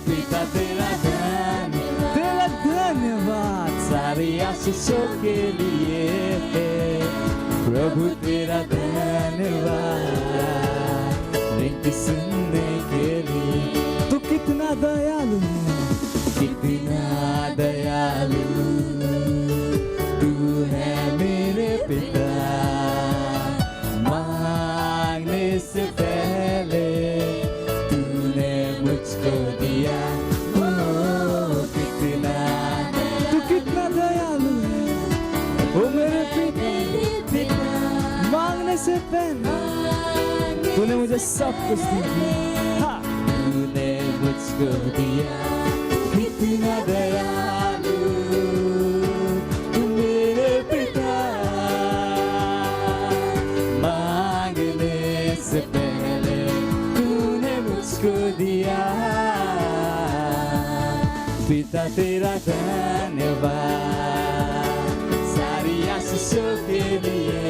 पिता तेरा धन्यवाद सारी आशीषों के लिए। प्रभु तेरा धन्यवाद विनती सुनने के लिए। तू कितना दयालु है, कितना दयालु तू है मेरे पिता। मांगने से पहले तूने मुझको दिया। ओ मेरे पिता, मांगने से पहले तूने मुझे सब कुछ दिया। तूने मुझको दिया। कितना दयालु तू मेरे पिता। मांगने से पहले तूने मुझको दिया। पिता तेरा धन्यवाद आशीषों के लिए।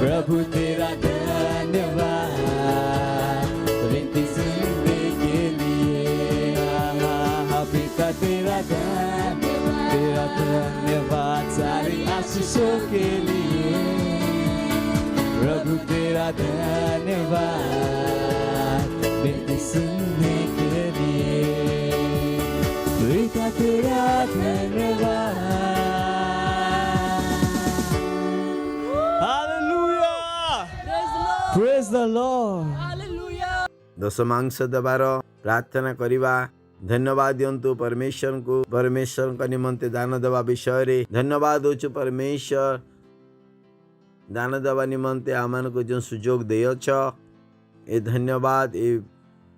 प्रभु तेरा धन्यवाद विनती सुनने के लिए। पिता तेरा धन्यवाद सारी आशीषों के लिए। प्रभु तेरा धन्यवाद विनती सुनने के लिए। पिता तेरा धन्यवाद। Praise the Lord. दशमांश दबार प्रार्थना करिबा। धन्यवाद दियंतु परमेश्वर को, परमेश्वर का निमंते दान देवा विषय रे धन्यवाद होचु। परमेश्वर दान देवा निमंते आमान को जो सुजोग देयछ, ए धन्यवाद, ए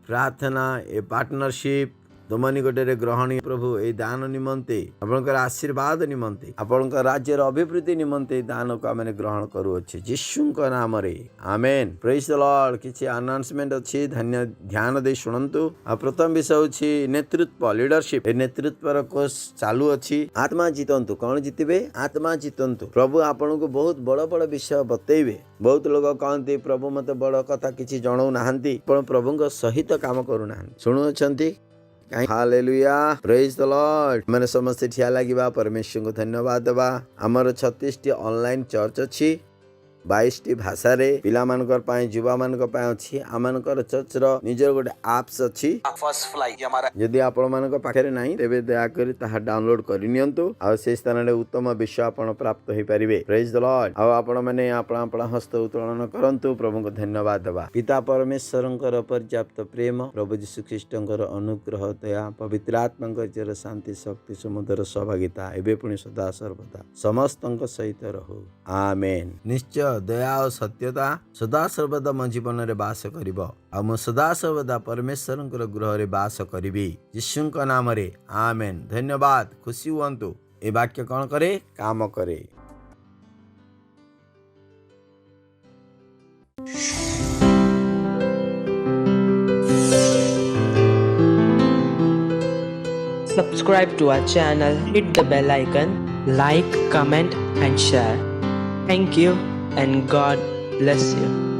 प्रार्थना, ए पार्टनरशिप तुम निकटरे ग्रहणीय प्रभु ए दान निमंते आपनकर आशीर्वाद निमंते आपनकर राज्यर अभिवृद्धि निमंते दान को आमे ग्रहण करूअछि यीशुଙ୍କ नामरे आमेन। Praise the Lord. किछि अनाउंसमेंट अछि धन्य ध्यान दे सुनंतु। आ प्रथम विषय अछि नेतृत्व लीडरशिप। ए नेतृत्वर कोर्स चालू अछि। आत्मा जीतंतु। कौन जीतबे? आत्मा जीतंतु। प्रभु आपनको बहुत बड़ बड़ विषय बतैबे। बहुत लोग कहते प्रभु मते बड़ कथा किछि जणाउ नाहंती पण प्रभुଙ୍କ सहित काम करू नाहंती। सुनु अछंती? Hallelujah praise the Lord. मैंने समस्त ठिया लागिबा परमेश्वर को धन्यवाद देबा। हमर 36 टी ऑनलाइन चर्च अछि 22 टी भाषा रे पिला मानकर पाए युवा मानकर पाए अछि। आमानकर चर्च रो निजर गोटे एप्स अछि फर्स्ट फ्लाई हमारा। यदि आपण मानकर पाखरे नाही तेबे दया करी ताहा डाउनलोड करि नियंतु आ से स्थान रे उत्तम विषय आपण प्राप्त होई परिबे। Praise the Lord. आ आपण माने आपणा आपणा हस्त उत्तोलन करंतु। प्रभु को धन्यवाद देबा। पिता परमेश्वरंकर पर्याप्त प्रेम प्रभु यीशु ख्रीष्टंकर अनुग्रह दया पवित्र आत्मांकर चिर शांति शक्ति समुद्र सहभागिता एबे पुनि सदा सर्वदा समस्तंक सहित रहु आमेन। निश्चय दया और सत्यता सदा सर्वदा मो जीवन रे वास करिवो आ मो सदा सर्वदा परमेश्वरंकर गृह रे वास करिवि यीशुंक नाम रे आमेन। धन्यवाद। खुशी हुअन्तु। ए वाक्य कौन करे? काम करे। Subscribe to our channel, hit the bell icon, like, comment and share. Thank you and God bless you.